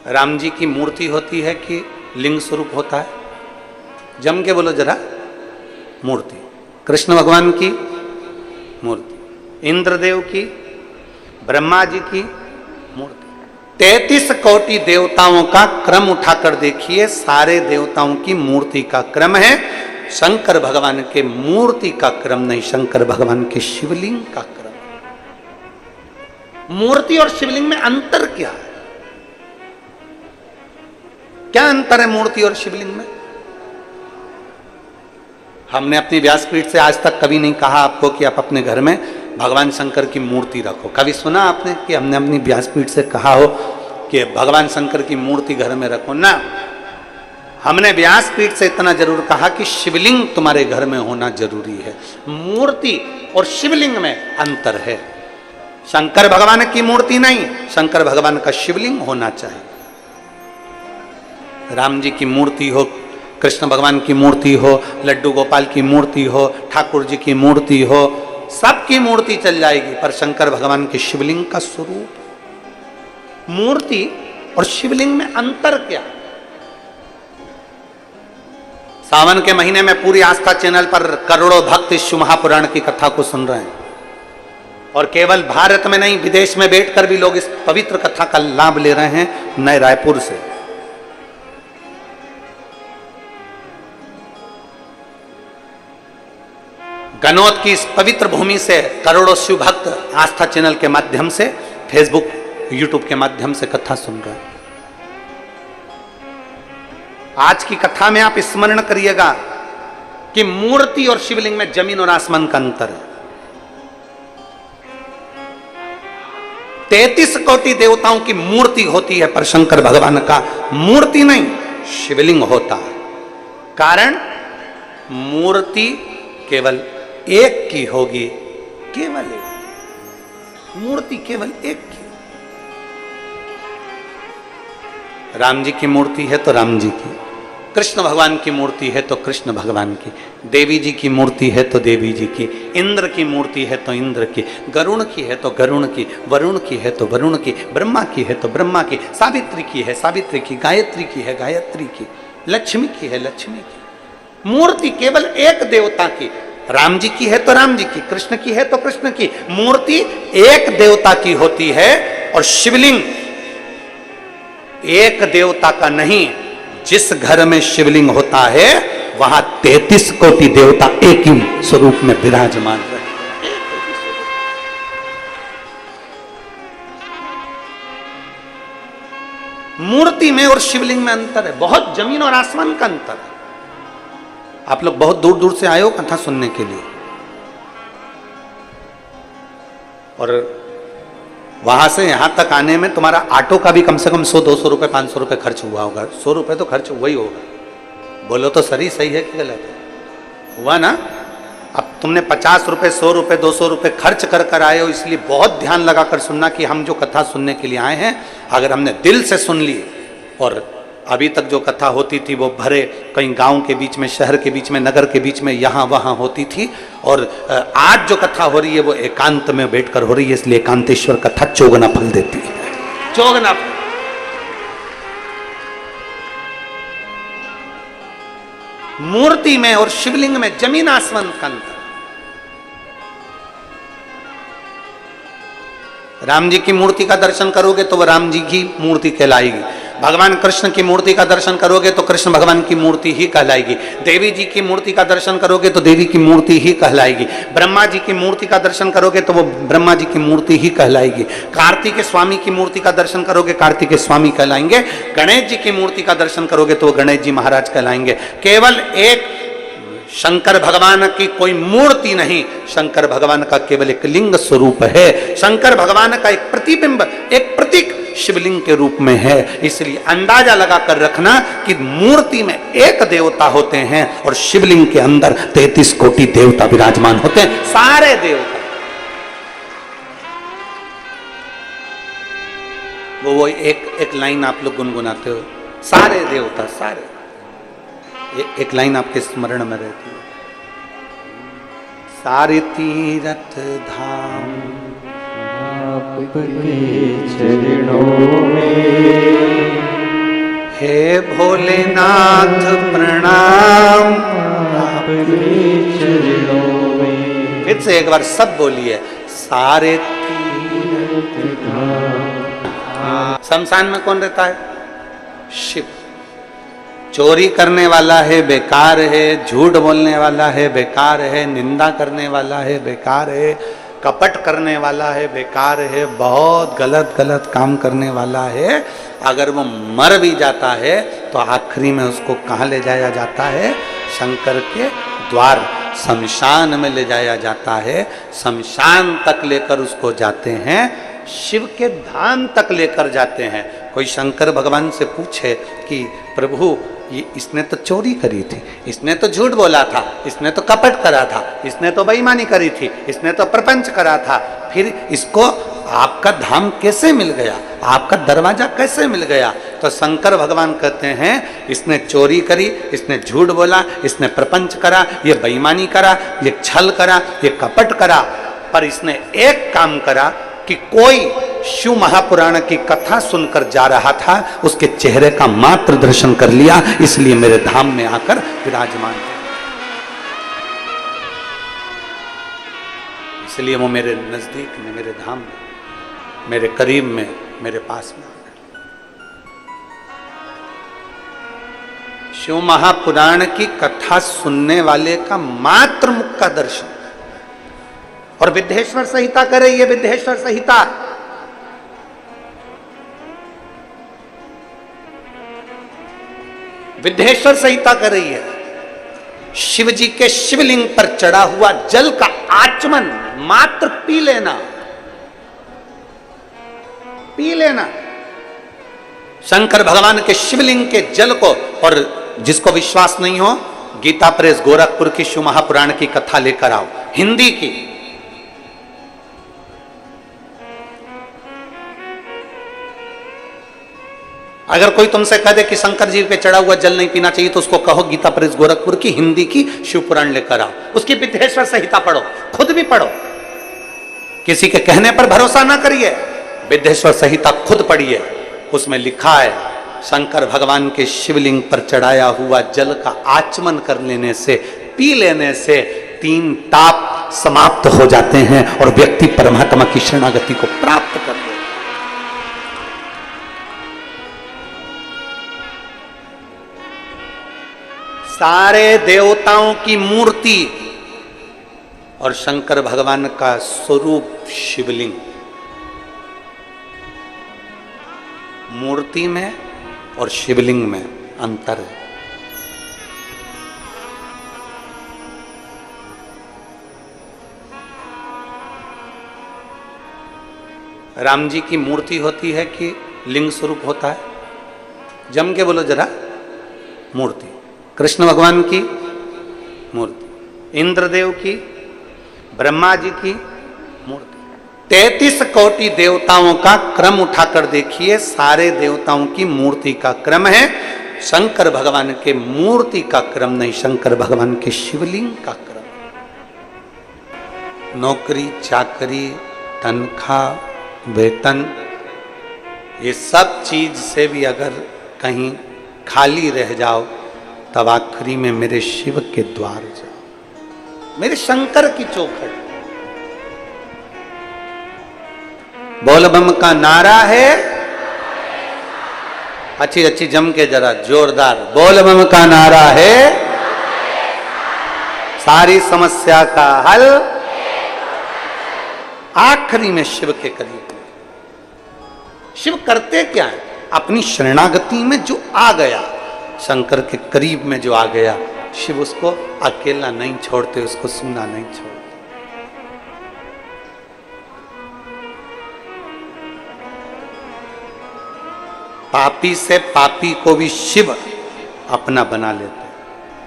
राम जी की मूर्ति होती है कि लिंग स्वरूप होता है? जम के बोलो जरा। मूर्ति। कृष्ण भगवान की मूर्ति, इंद्रदेव की, ब्रह्मा जी की मूर्ति। 33 कोटि देवताओं का क्रम उठाकर देखिए, सारे देवताओं की मूर्ति का क्रम है, शंकर भगवान के मूर्ति का क्रम नहीं, शंकर भगवान के शिवलिंग का क्रम। मूर्ति और शिवलिंग में अंतर क्या है? क्या अंतर है मूर्ति और शिवलिंग में? हमने अपनी व्यासपीठ से आज तक कभी नहीं कहा आपको कि आप अपने घर में भगवान शंकर की मूर्ति रखो। कभी सुना आपने कि हमने अपनी व्यासपीठ से कहा हो कि भगवान शंकर की मूर्ति घर में रखो? ना, हमने व्यासपीठ से इतना जरूर कहा कि शिवलिंग तुम्हारे घर में होना जरूरी है। मूर्ति और शिवलिंग में अंतर है। शंकर भगवान की मूर्ति नहीं, शंकर भगवान का शिवलिंग होना चाहिए। राम जी की मूर्ति हो, कृष्ण भगवान की मूर्ति हो, लड्डू गोपाल की मूर्ति हो, ठाकुर जी की मूर्ति हो, सबकी मूर्ति चल जाएगी, पर शंकर भगवान के शिवलिंग का स्वरूप। मूर्ति और शिवलिंग में अंतर क्या? सावन के महीने में पूरी आस्था चैनल पर करोड़ों भक्त इस शिव महापुराण की कथा को सुन रहे हैं, और केवल भारत में नहीं, विदेश में बैठकर भी लोग इस पवित्र कथा का लाभ ले रहे हैं, नए रायपुर से। गनौत की इस पवित्र भूमि से करोड़ों शिव भक्त आस्था चैनल के माध्यम से, फेसबुक, यूट्यूब के माध्यम से कथा सुन रहे हैं। आज की कथा में आप स्मरण करिएगा कि मूर्ति और शिवलिंग में जमीन और आसमान का अंतर है। 33 कोटि देवताओं की मूर्ति होती है, पर शंकर भगवान का मूर्ति नहीं, शिवलिंग होता है। कारण मूर्ति केवल एक की होगी, केवल एक मूर्ति, केवल एक की। राम जी की मूर्ति है तो राम जी की, कृष्ण भगवान की मूर्ति है तो कृष्ण भगवान की, देवी जी की मूर्ति है तो देवी जी की, इंद्र की मूर्ति है तो इंद्र की, गरुण की है तो गरुण की, वरुण की है तो वरुण की, ब्रह्मा की है तो ब्रह्मा की, सावित्री की है सावित्री की, गायत्री की है गायत्री की, लक्ष्मी की है लक्ष्मी की। मूर्ति केवल एक देवता की। राम जी की है तो राम जी की, कृष्ण की है तो कृष्ण की। मूर्ति एक देवता की होती है, और शिवलिंग एक देवता का नहीं। जिस घर में शिवलिंग होता है वहां 33 कोटि देवता एक ही स्वरूप में विराजमान रहे। मूर्ति में और शिवलिंग में अंतर है, बहुत जमीन और आसमान का अंतर है। आप लोग बहुत दूर दूर से आए हो कथा सुनने के लिए, और वहां से यहां तक आने में तुम्हारा ऑटो का भी कम से कम 100-200 रुपए 500 रुपए खर्च हुआ होगा। 100 रुपए तो खर्च हुआ ही होगा। बोलो तो सही है कि गलत है? हुआ ना? अब तुमने 50 रुपए 100 रुपए 200 रुपए खर्च कर आए हो, इसलिए बहुत ध्यान लगाकर सुनना कि हम जो कथा सुनने के लिए आए हैं, अगर हमने दिल से सुन ली, और अभी तक जो कथा होती थी वो भरे कहीं गांव के बीच में, शहर के बीच में, नगर के बीच में, यहाँ वहाँ होती थी, और आज जो कथा हो रही है वो एकांत में बैठकर हो रही है, इसलिए एकांतेश्वर कथा चौगुना फल देती है। चौगुना फल। मूर्ति में और शिवलिंग में जमीन आसमान का अंतर। राम जी की मूर्ति का दर्शन करोगे तो वह राम जी की मूर्ति कहलाएगी। भगवान कृष्ण की मूर्ति का दर्शन करोगे तो कृष्ण भगवान की मूर्ति ही कहलाएगी। देवी जी की मूर्ति का दर्शन करोगे तो देवी की मूर्ति ही कहलाएगी। ब्रह्मा जी की मूर्ति का दर्शन करोगे तो वो ब्रह्मा जी की मूर्ति ही कहलाएगी। कार्तिक स्वामी की मूर्ति का दर्शन करोगे, कार्तिक स्वामी कहलाएंगे। गणेश जी की मूर्ति का दर्शन करोगे तो वो गणेश जी महाराज कहलाएंगे। केवल एक शंकर भगवान की कोई मूर्ति नहीं, शंकर भगवान का केवल एक लिंग स्वरूप है। शंकर भगवान का एक प्रतिबिंब, एक प्रतीक शिवलिंग के रूप में है। इसलिए अंदाजा लगाकर रखना कि मूर्ति में एक देवता होते हैं और शिवलिंग के अंदर 33 कोटि देवता विराजमान होते हैं। सारे देवता, वो एक लाइन आप लोग गुनगुनाते हो, सारे देवता, सारे। एक लाइन आपके स्मरण में रहती है, सारे तीरथ धाम आपके चरणों में भोलेनाथ प्रणाम, आपके चरणों में। फिर से एक बार सब बोलिए, सारे शमशान में कौन रहता है? शिव। चोरी करने वाला है बेकार है, झूठ बोलने वाला है बेकार है, निंदा करने वाला है बेकार है, कपट करने वाला है बेकार है, बहुत गलत गलत काम करने वाला है। अगर वो मर भी जाता है तो आखिरी में उसको कहाँ ले जाया जाता है? शंकर के द्वार शमशान में ले जाया जाता है। शमशान तक लेकर उसको जाते हैं, शिव के धाम तक लेकर जाते हैं। कोई शंकर भगवान से पूछे कि प्रभु ये इसने तो चोरी करी थी, इसने तो झूठ बोला था, इसने तो कपट करा था, इसने तो बेईमानी करी थी, इसने तो प्रपंच करा था, फिर इसको आपका धाम कैसे मिल गया, आपका दरवाजा कैसे मिल गया? तो शंकर भगवान कहते हैं इसने चोरी करी, इसने झूठ बोला, इसने प्रपंच करा, ये बेईमानी करा, ये छल करा, ये कपट करा, पर इसने एक काम करा कि कोई शिव महापुराण की कथा सुनकर जा रहा था, उसके चेहरे का मात्र दर्शन कर लिया, इसलिए मेरे धाम में आकर विराजमान है। इसलिए वो मेरे नजदीक में, मेरे धाम में, मेरे करीब में, मेरे पास में आ गए। शिव महापुराण की कथा सुनने वाले का मात्र मुख का दर्शन। और विद्येश्वर संहिता कर रही है, विद्येश्वर संहिता, विद्येश्वर संहिता कर रही है। शिव जी के शिवलिंग पर चढ़ा हुआ जल का आचमन मात्र पी लेना, पी लेना शंकर भगवान के शिवलिंग के जल को। और जिसको विश्वास नहीं हो, गीता प्रेस गोरखपुर की शिव महापुराण की कथा लेकर आओ, हिंदी की। अगर कोई तुमसे कह दे कि शंकर जी पे चढ़ा हुआ जल नहीं पीना चाहिए, तो उसको कहो गीता प्रेस गोरखपुर की हिंदी की शिव पुराण लेकर आओ, उसकी विद्येश्वर संहिता पढ़ो, खुद भी पढ़ो, किसी के कहने पर भरोसा ना करिए, विद्येश्वर संहिता खुद पढ़िए। उसमें लिखा है शंकर भगवान के शिवलिंग पर चढ़ाया हुआ जल का आचमन कर लेने से, पी लेने से 3 ताप समाप्त हो जाते हैं और व्यक्ति परमात्मा की शरणागति को प्राप्त कर ले। सारे देवताओं की मूर्ति और शंकर भगवान का स्वरूप शिवलिंग, मूर्ति में और शिवलिंग में अंतर है। राम जी की मूर्ति होती है कि लिंग स्वरूप होता है? जम के बोलो जरा, मूर्ति। कृष्ण भगवान की मूर्ति, इंद्रदेव की, ब्रह्मा जी की मूर्ति। 33 कोटि देवताओं का क्रम उठाकर देखिए, सारे देवताओं की मूर्ति का क्रम है, शंकर भगवान के मूर्ति का क्रम नहीं, शंकर भगवान के शिवलिंग का क्रम। नौकरी चाकरी, तनख्वाह, वेतन, ये सब चीज से भी अगर कहीं खाली रह जाओ, तब आखिरी में मेरे शिव के द्वार जाओ, मेरे शंकर की चौखट। बोल बम का नारा है, अच्छी अच्छी जम के जरा जोरदार, बोल बम का नारा है, सारी समस्या का हल आखिरी में शिव के करीब। शिव करते क्या है? अपनी शरणागति में जो आ गया, शंकर के करीब में जो आ गया, शिव उसको अकेला नहीं छोड़ते, उसको सूना नहीं छोड़ते। पापी से पापी को भी शिव अपना बना लेते।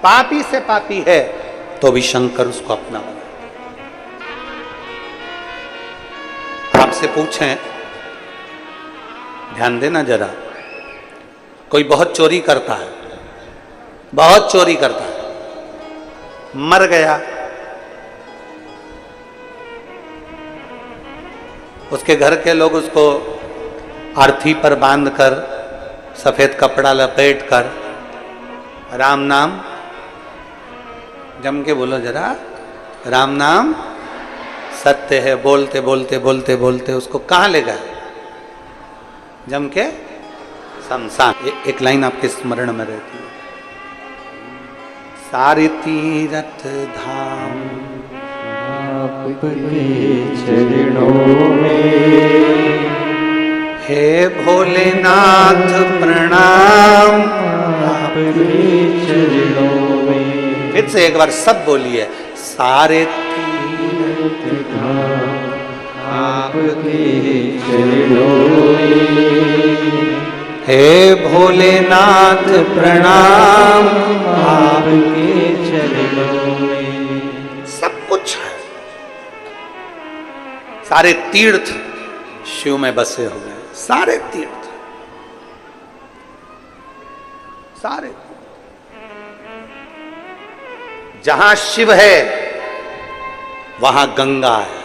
पापी से पापी है तो भी शंकर उसको अपना बना। आपसे पूछें, ध्यान देना जरा, कोई बहुत चोरी करता है, बहुत चोरी करता है, मर गया, उसके घर के लोग उसको अर्थी पर बांधकर सफेद कपड़ा लपेट कर राम नाम जम के बोलो जरा, राम नाम सत्य है, बोलते बोलते बोलते बोलते उसको कहाँ ले गए? जम के शमशान। एक लाइन आपके स्मरण में रहती है, सारे तीरथ धाम आपके चरणों में, हे भोलेनाथ प्रणाम आपके चरणों में। फिर से एक बार सब बोलिए, सारे तीरथ धाम आपके चरणों में, हे भोलेनाथ प्रणाम आपके चरणों में। सब कुछ है, सारे तीर्थ शिव में बसे हुए हैं, सारे तीर्थ, सारे। जहां शिव है वहां गंगा है,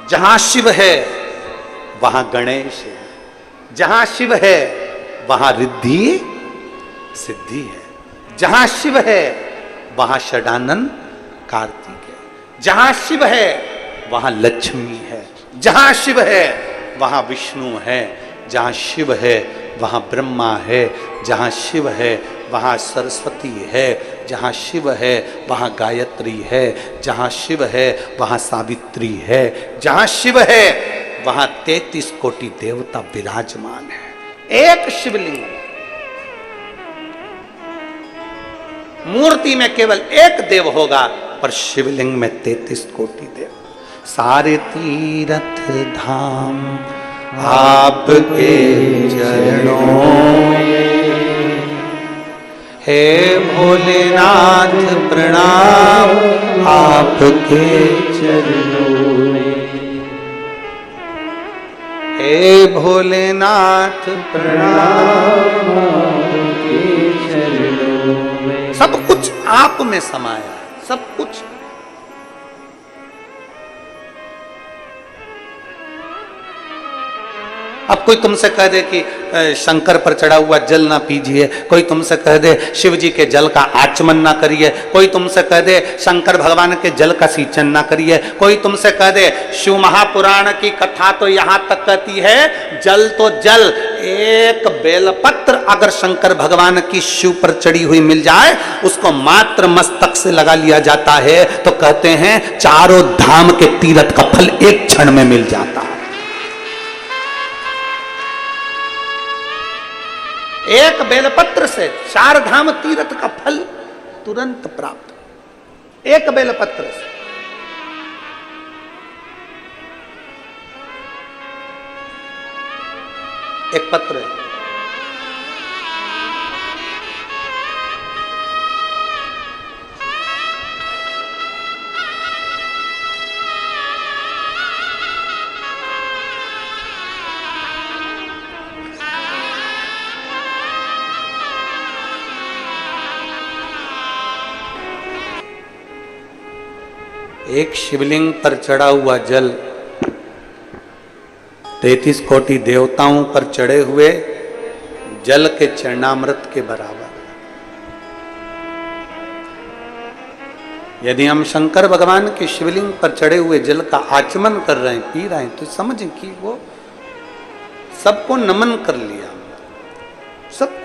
जहां शिव है वहां गणेश है, जहां शिव है वहां रिद्धि सिद्धि है, जहां शिव है वहां षडानन कार्तिक है, जहां शिव है वहां लक्ष्मी है, जहां शिव है वहां विष्णु है, जहां शिव है वहां ब्रह्मा है, जहां शिव है वहां सरस्वती है, जहां शिव है वहां गायत्री है, जहां शिव है वहां सावित्री है, जहां शिव है वहां 33 कोटि देवता विराजमान है। एक शिवलिंग, मूर्ति में केवल एक देव होगा पर शिवलिंग में 33 कोटि देव। सारे तीरथ धाम आपके चरणों में, हे भोलेनाथ प्रणाम आपके चरणों में, हे भोलेनाथ प्रणाम आपके चरणों में। सब कुछ आप में समाया है, सब कुछ। अब कोई तुमसे कह दे कि शंकर पर चढ़ा हुआ जल ना पीजिए, कोई तुमसे कह दे शिव जी के जल का आचमन ना करिए, कोई तुमसे कह दे शंकर भगवान के जल का सिंचन ना करिए, कोई तुमसे कह दे शिव महापुराण की कथा तो यहां तक कहती है जल तो जल, एक बेलपत्र अगर शंकर भगवान की शिव पर चढ़ी हुई मिल जाए उसको मात्र मस्तक से लगा लिया जाता है तो कहते हैं चारों धाम के तीर्थ का फल एक क्षण में मिल जाता है। एक बेलपत्र से 4 धाम तीर्थ का फल तुरंत प्राप्त, एक बेलपत्र से। एक पत्र है, एक शिवलिंग पर चढ़ा हुआ जल 33 कोटि देवताओं पर चढ़े हुए जल के चरणामृत के बराबर। यदि हम शंकर भगवान के शिवलिंग पर चढ़े हुए जल का आचमन कर रहे हैं, पी रहे हैं, तो समझें कि वो सबको नमन कर लिया, सबको।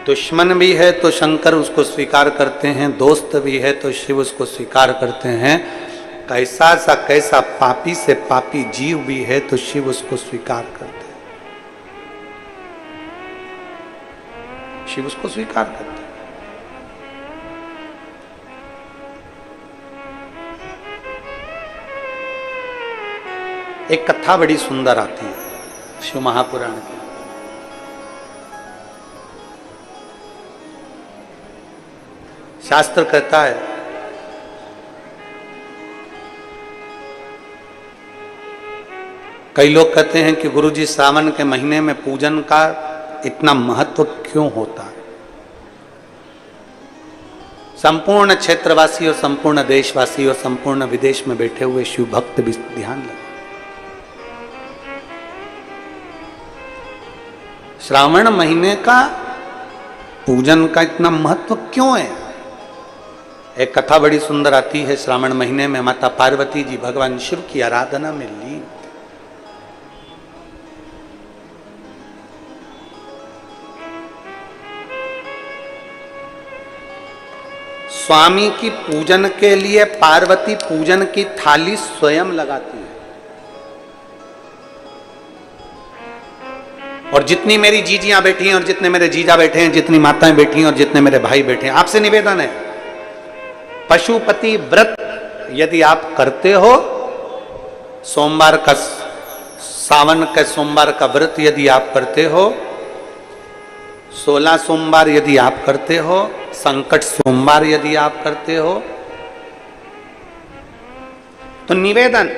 दुश्मन भी है तो शंकर उसको स्वीकार करते हैं, दोस्त भी है तो शिव उसको स्वीकार करते हैं, कैसा सा कैसा पापी से पापी जीव भी है तो शिव उसको स्वीकार करते हैं, शिव उसको स्वीकार करते हैं। एक कथा बड़ी सुंदर आती है शिव महापुराण की। शास्त्र कहता है कई लोग कहते हैं कि गुरुजी श्रावण के महीने में पूजन का इतना महत्व क्यों होता है। संपूर्ण क्षेत्रवासी और संपूर्ण देशवासी और संपूर्ण विदेश में बैठे हुए शिव भक्त भी ध्यान लगे। श्रावण महीने का पूजन का इतना महत्व क्यों है? एक कथा बड़ी सुंदर आती है। श्रावण महीने में माता पार्वती जी भगवान शिव की आराधना में लीन। स्वामी की पूजन के लिए पार्वती पूजन की थाली स्वयं लगाती है। और जितनी मेरी जीजियां बैठी हैं और जितने मेरे जीजा बैठे हैं, जितनी माताएं बैठी हैं और जितने मेरे भाई बैठे हैं, आपसे निवेदन है, पशुपति व्रत यदि आप करते हो, सोमवार का, सावन के सोमवार का व्रत यदि आप करते हो, 16 सोमवार यदि आप करते हो, संकट सोमवार यदि आप करते हो, तो निवेदन,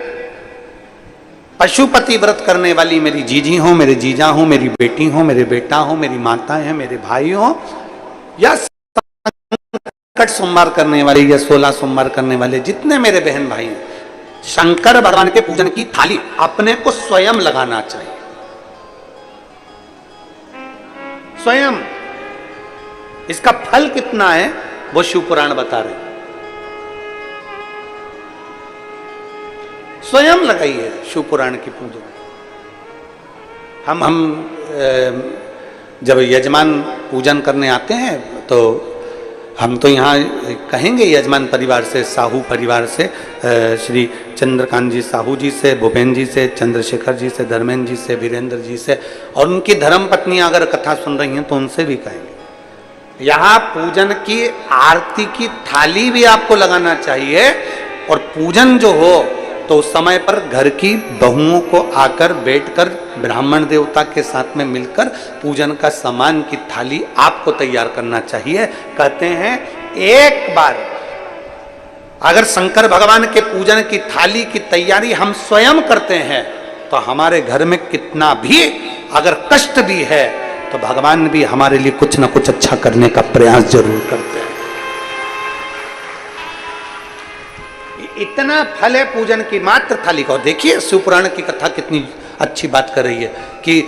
पशुपति व्रत करने वाली मेरी जीजी हो, मेरे जीजा हो, मेरी बेटी हो, मेरे बेटा हो, मेरी माता है, मेरे भाई हो, या संकट सोमवार करने वाले या 16 सोमवार करने वाले जितने मेरे बहन भाई हैं, शंकर भगवान के पूजन की थाली अपने को स्वयं लगाना चाहिए। स्वयं। इसका फल कितना है वो शिव पुराण बता रहे। स्वयं लगाइए शिव पुराण की पूजा। हम जब यजमान पूजन करने आते हैं तो हम तो यहाँ कहेंगे यजमान परिवार से, साहू परिवार से, श्री चंद्रकांत जी साहू जी से, भूपेन जी से, चंद्रशेखर जी से, धर्मेंद्र जी से, वीरेंद्र जी से, और उनकी धर्म पत्नियां अगर कथा सुन रही हैं तो उनसे भी कहेंगे। यहाँ पूजन की आरती की थाली भी आपको लगाना चाहिए। और पूजन जो हो तो उस समय पर घर की बहुओं को आकर बैठकर ब्राह्मण देवता के साथ में मिलकर पूजन का सामान की थाली आपको तैयार करना चाहिए। कहते हैं एक बार अगर शंकर भगवान के पूजन की थाली की तैयारी हम स्वयं करते हैं तो हमारे घर में कितना भी अगर कष्ट भी है तो भगवान भी हमारे लिए कुछ ना कुछ अच्छा करने का प्रयास जरूर करते हैं। इतना फल है पूजन की मात्र थाली का। और देखिए शिवपुराण की कथा कितनी अच्छी बात कर रही है कि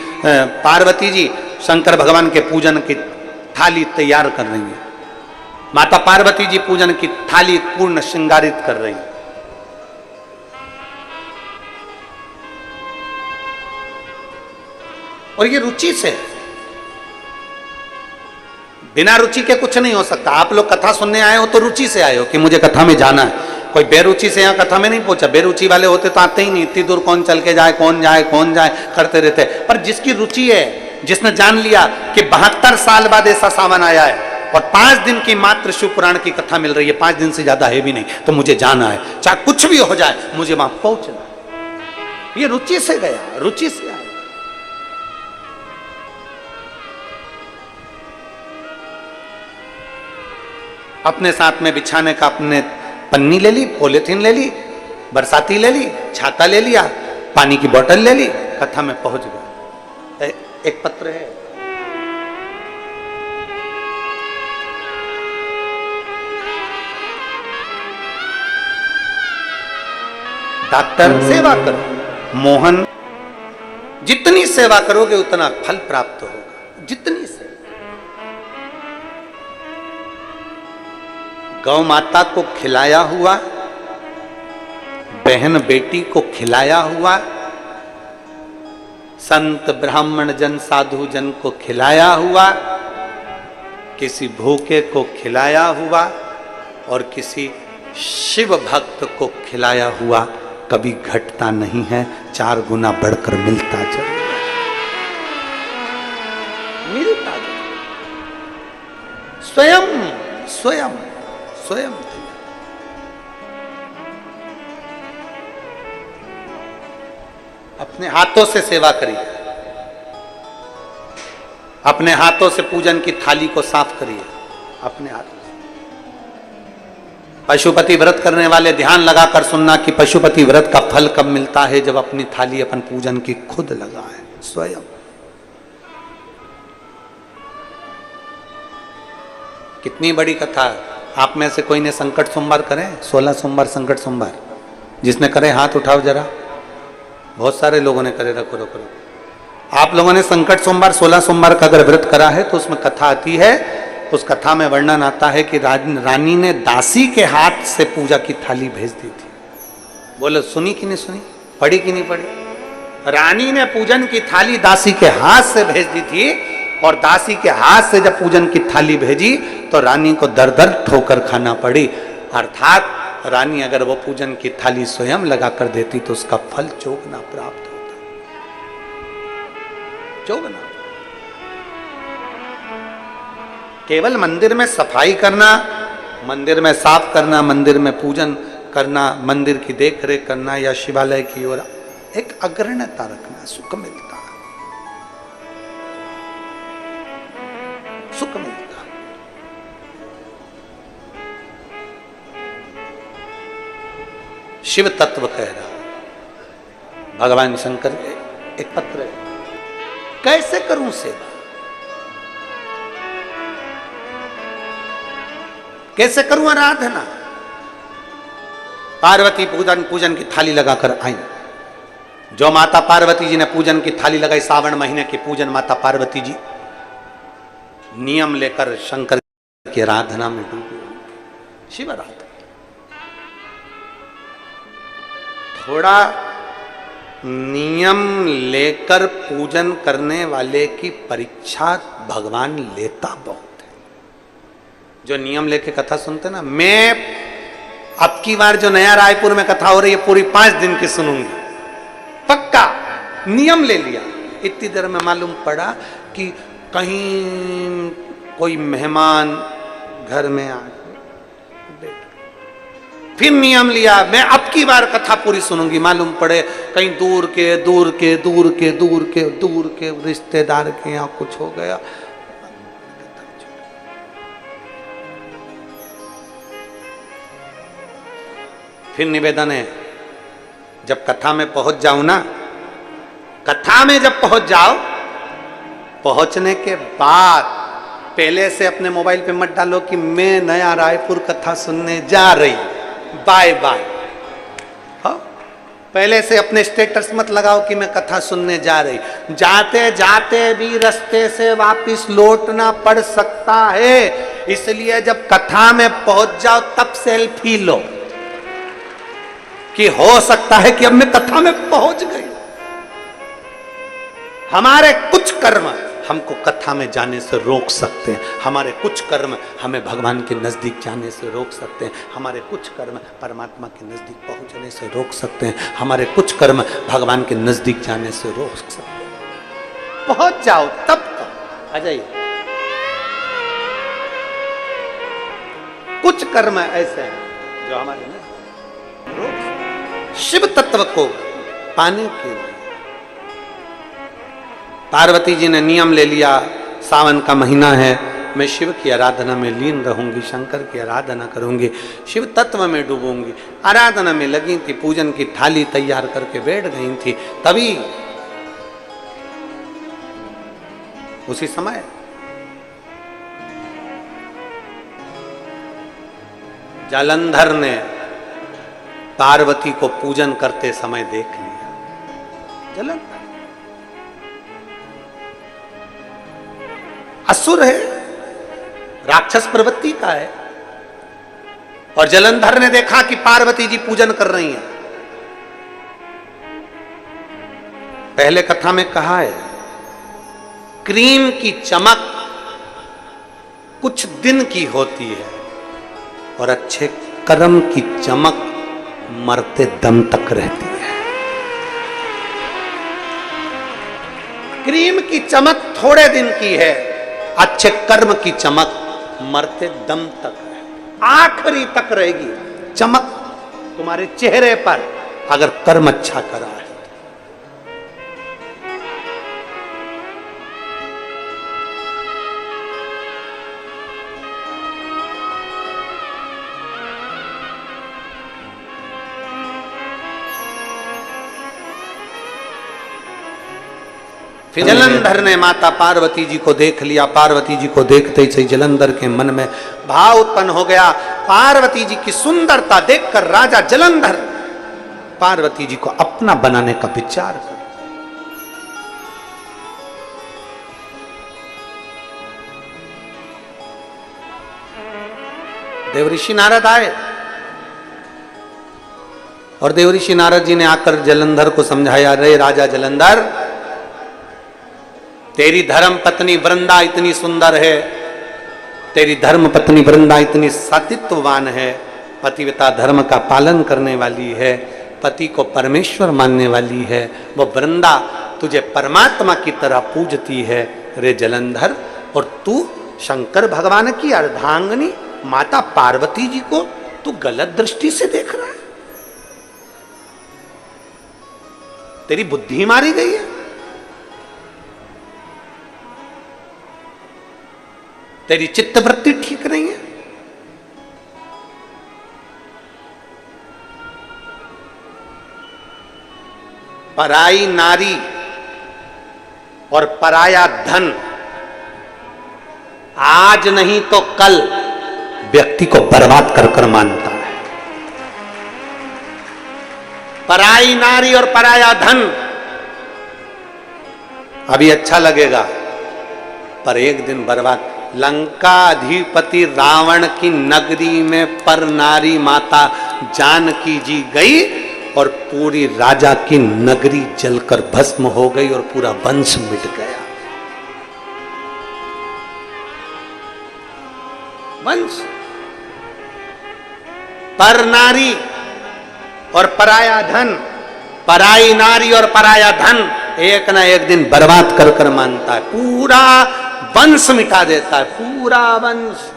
पार्वती जी शंकर भगवान के पूजन की थाली तैयार कर रही है। माता पार्वती जी पूजन की थाली पूर्ण श्रृंगारित कर रही है। और ये रुचि से, बिना रुचि के कुछ नहीं हो सकता। आप लोग कथा सुनने आए हो तो रुचि से आए हो कि मुझे कथा में जाना है। कोई बेरुचि से यहाँ कथा में नहीं पहुंचा। बेरुचि वाले होते तो आते ही नहीं। इतनी दूर कौन चल के जाए, कौन जाए करते रहते। पर जिसकी रुचि है, जिसने जान लिया कि 72 साल बाद ऐसा सावन आया है और 5 दिन की मात्र शिव पुराण की कथा मिल रही है, 5 दिन से ज्यादा है भी नहीं, तो मुझे जाना है, चाहे कुछ भी हो जाए मुझे वहां पहुंचना। ये रुचि से गया, रुचि से आया। अपने साथ में बिछाने का अपने पन्नी ले ली, पॉलिथीन ले ली, बरसाती ले ली, छाता ले लिया, पानी की बोतल ले ली, कथा में पहुंच गए। एक पत्र है, डॉक्टर सेवा करो, मोहन जितनी सेवा करोगे उतना फल प्राप्त होगा। जितनी सेवा, गौ माता को खिलाया हुआ, बहन बेटी को खिलाया हुआ, संत ब्राह्मण जन साधु जन को खिलाया हुआ, किसी भूखे को खिलाया हुआ और किसी शिव भक्त को खिलाया हुआ कभी घटता नहीं है, 4 गुना बढ़कर मिलता जरूर, मिलता जरूर। स्वयं स्वयं स्वयं अपने हाथों से सेवा करिए, अपने हाथों से पूजन की थाली को साफ करिए, अपने हाथों से। पशुपति व्रत करने वाले ध्यान लगाकर सुनना कि पशुपति व्रत का फल कब मिलता है, जब अपनी थाली अपन पूजन की खुद लगाए स्वयं। कितनी बड़ी कथा है। आप में से कोई ने संकट सोमवार करें? 16 सोमवार संकट सोमवार जिसने करे हाथ उठाओ जरा। बहुत सारे लोगों ने करे। रखो रखो रखो। आप लोगों ने संकट सोमवार 16 सोमवार का अगर व्रत करा है तो उसमें कथा आती है। उस कथा में वर्णन आता है कि रानी ने दासी के हाथ से पूजा की थाली भेज दी थी। बोलो सुनी कि नहीं सुनी, पढ़ी कि नहीं पढ़ी? रानी ने पूजन की थाली दासी के हाथ से भेज दी थी, और दासी के हाथ से जब पूजन की थाली भेजी तो रानी को दर दर ठोकर खाना पड़ी। अर्थात रानी अगर वो पूजन की थाली स्वयं लगा कर देती तो उसका फल चौगुना प्राप्त होता, चौगुना। केवल मंदिर में सफाई करना, मंदिर में साफ करना, मंदिर में पूजन करना, मंदिर की देख रेख करना या शिवालय की ओर एक अग्रण्यता रखना सुख मिलता है, सुख मिलता। शिव तत्व कह रहा भगवान शंकर के एक पत्र है, कैसे करूं सेवा, कैसे करूं आराधना। पार्वती पूजन की थाली लगाकर आई। जो माता पार्वती जी ने पूजन की थाली लगाई, सावन महीने की पूजन माता पार्वती जी नियम लेकर शंकर की आराधना में डूबी, शिव आराधना। थोड़ा नियम लेकर पूजन करने वाले की परीक्षा भगवान लेता बहुत है। जो नियम लेके कथा सुनते ना, मैं अब की बार जो नया रायपुर में कथा हो रही है पूरी 5 दिन की सुनूंगी, पक्का नियम ले लिया। इतनी देर में मालूम पड़ा कि कहीं कोई मेहमान घर में आ गए, फिर नियम लिया मैं अब की बार कथा पूरी सुनूंगी। मालूम पड़े कहीं दूर के रिश्तेदार के यहाँ कुछ हो गया। फिर निवेदन है, जब कथा में पहुंच जाऊं ना, कथा में जब पहुंच जाओ, पहुंचने के बाद पहले से अपने मोबाइल पे मत डालो कि मैं नया रायपुर कथा सुनने जा रही, बाय बाय। हाँ, पहले से अपने स्टेटस मत लगाओ कि मैं कथा सुनने जा रही। जाते जाते भी रास्ते से वापस लौटना पड़ सकता है, इसलिए जब कथा में पहुंच जाओ तब सेल्फी लो कि हो सकता है कि अब मैं कथा में पहुंच गई। हमारे कुछ कर्म हमको कथा में जाने से रोक सकते हैं, हमारे कुछ कर्म हमें भगवान के नजदीक जाने से रोक सकते हैं, हमारे कुछ कर्म परमात्मा के नजदीक पहुंचने से रोक सकते हैं, हमारे कुछ कर्म भगवान के नजदीक जाने से रोक सकते हैं। पहुंच जाओ तब तो आ जाइए। कुछ कर्म ऐसे हैं जो हमारे रोक सकते। शिव तत्व को पाने के लिए पार्वती जी ने नियम ले लिया, सावन का महीना है, मैं शिव की आराधना में लीन रहूंगी, शंकर की आराधना करूंगी, शिव तत्व में डूबूंगी। आराधना में लगी थी, पूजन की थाली तैयार करके बैठ गई थी। तभी उसी समय जालंधर ने पार्वती को पूजन करते समय देख लिया। जालंधर असुर है, राक्षस प्रवृत्ति का है, और जालंधर ने देखा कि पार्वती जी पूजन कर रही हैं। पहले कथा में कहा है, क्रीम की चमक कुछ दिन की होती है और अच्छे कर्म की चमक मरते दम तक रहती है। क्रीम की चमक थोड़े दिन की है, अच्छे कर्म की चमक मरते दम तक है, आखिरी तक रहेगी चमक तुम्हारे चेहरे पर, अगर कर्म अच्छा करा है। फिर जालंधर ने माता पार्वती जी को देख लिया। पार्वती जी को देखते ही जालंधर के मन में भाव उत्पन्न हो गया। पार्वती जी की सुंदरता देखकर राजा जालंधर पार्वती जी को अपना बनाने का विचार कर, देवऋषि नारद आए और देवऋषि नारद जी ने आकर जलंधर को समझाया, रे राजा जलंधर, तेरी धर्म पत्नी वृंदा इतनी सुंदर है, तेरी धर्म पत्नी वृंदा इतनी सतीत्ववान है, पतिव्रता धर्म का पालन करने वाली है, पति को परमेश्वर मानने वाली है, वो वृंदा तुझे परमात्मा की तरह पूजती है रे जलंधर, और तू शंकर भगवान की अर्धांगिनी माता पार्वती जी को तू गलत दृष्टि से देख रहा है, तेरी बुद्धि मारी गई है, तेरी चित्तवृत्ति ठीक नहीं है। पराई नारी और पराया धन आज नहीं तो कल व्यक्ति को बर्बाद कर कर मानता है। पराई नारी और पराया धन अभी अच्छा लगेगा पर एक दिन बर्बाद। लंका अधिपति रावण की नगरी में पर नारी माता जानकी जी गई और पूरी राजा की नगरी जलकर भस्म हो गई और पूरा वंश मिट गया। वंश, पर नारी और पराया धन, पराई नारी और पराया धन एक ना एक दिन बर्बाद कर कर मानता है, पूरा वंश मिटा देता है, पूरा वंश।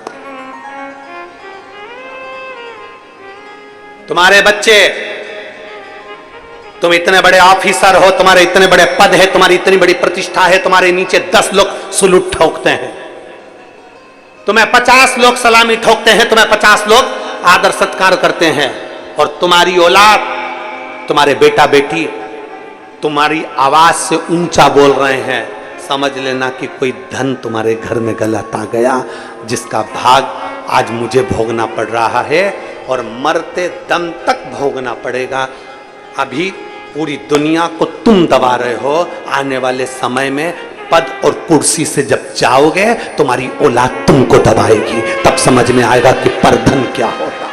तुम्हारे बच्चे, तुम इतने बड़े ऑफिसर हो, तुम्हारे इतने बड़े पद है, तुम्हारी इतनी बड़ी प्रतिष्ठा है, तुम्हारे नीचे 10 लोग सलूट ठोकते हैं, तुम्हें 50 लोग सलामी ठोकते हैं, तुम्हें 50 लोग आदर सत्कार करते हैं, और तुम्हारी औलाद, तुम्हारे बेटा बेटी तुम्हारी आवाज से ऊंचा बोल रहे हैं, समझ लेना कि कोई धन तुम्हारे घर में गलत आ गया, जिसका भाग आज मुझे भोगना पड़ रहा है और मरते दम तक भोगना पड़ेगा। अभी पूरी दुनिया को तुम दबा रहे हो, आने वाले समय में पद और कुर्सी से जब जाओगे तुम्हारी औलाद तुमको दबाएगी, तब समझ में आएगा कि परधन क्या होता है।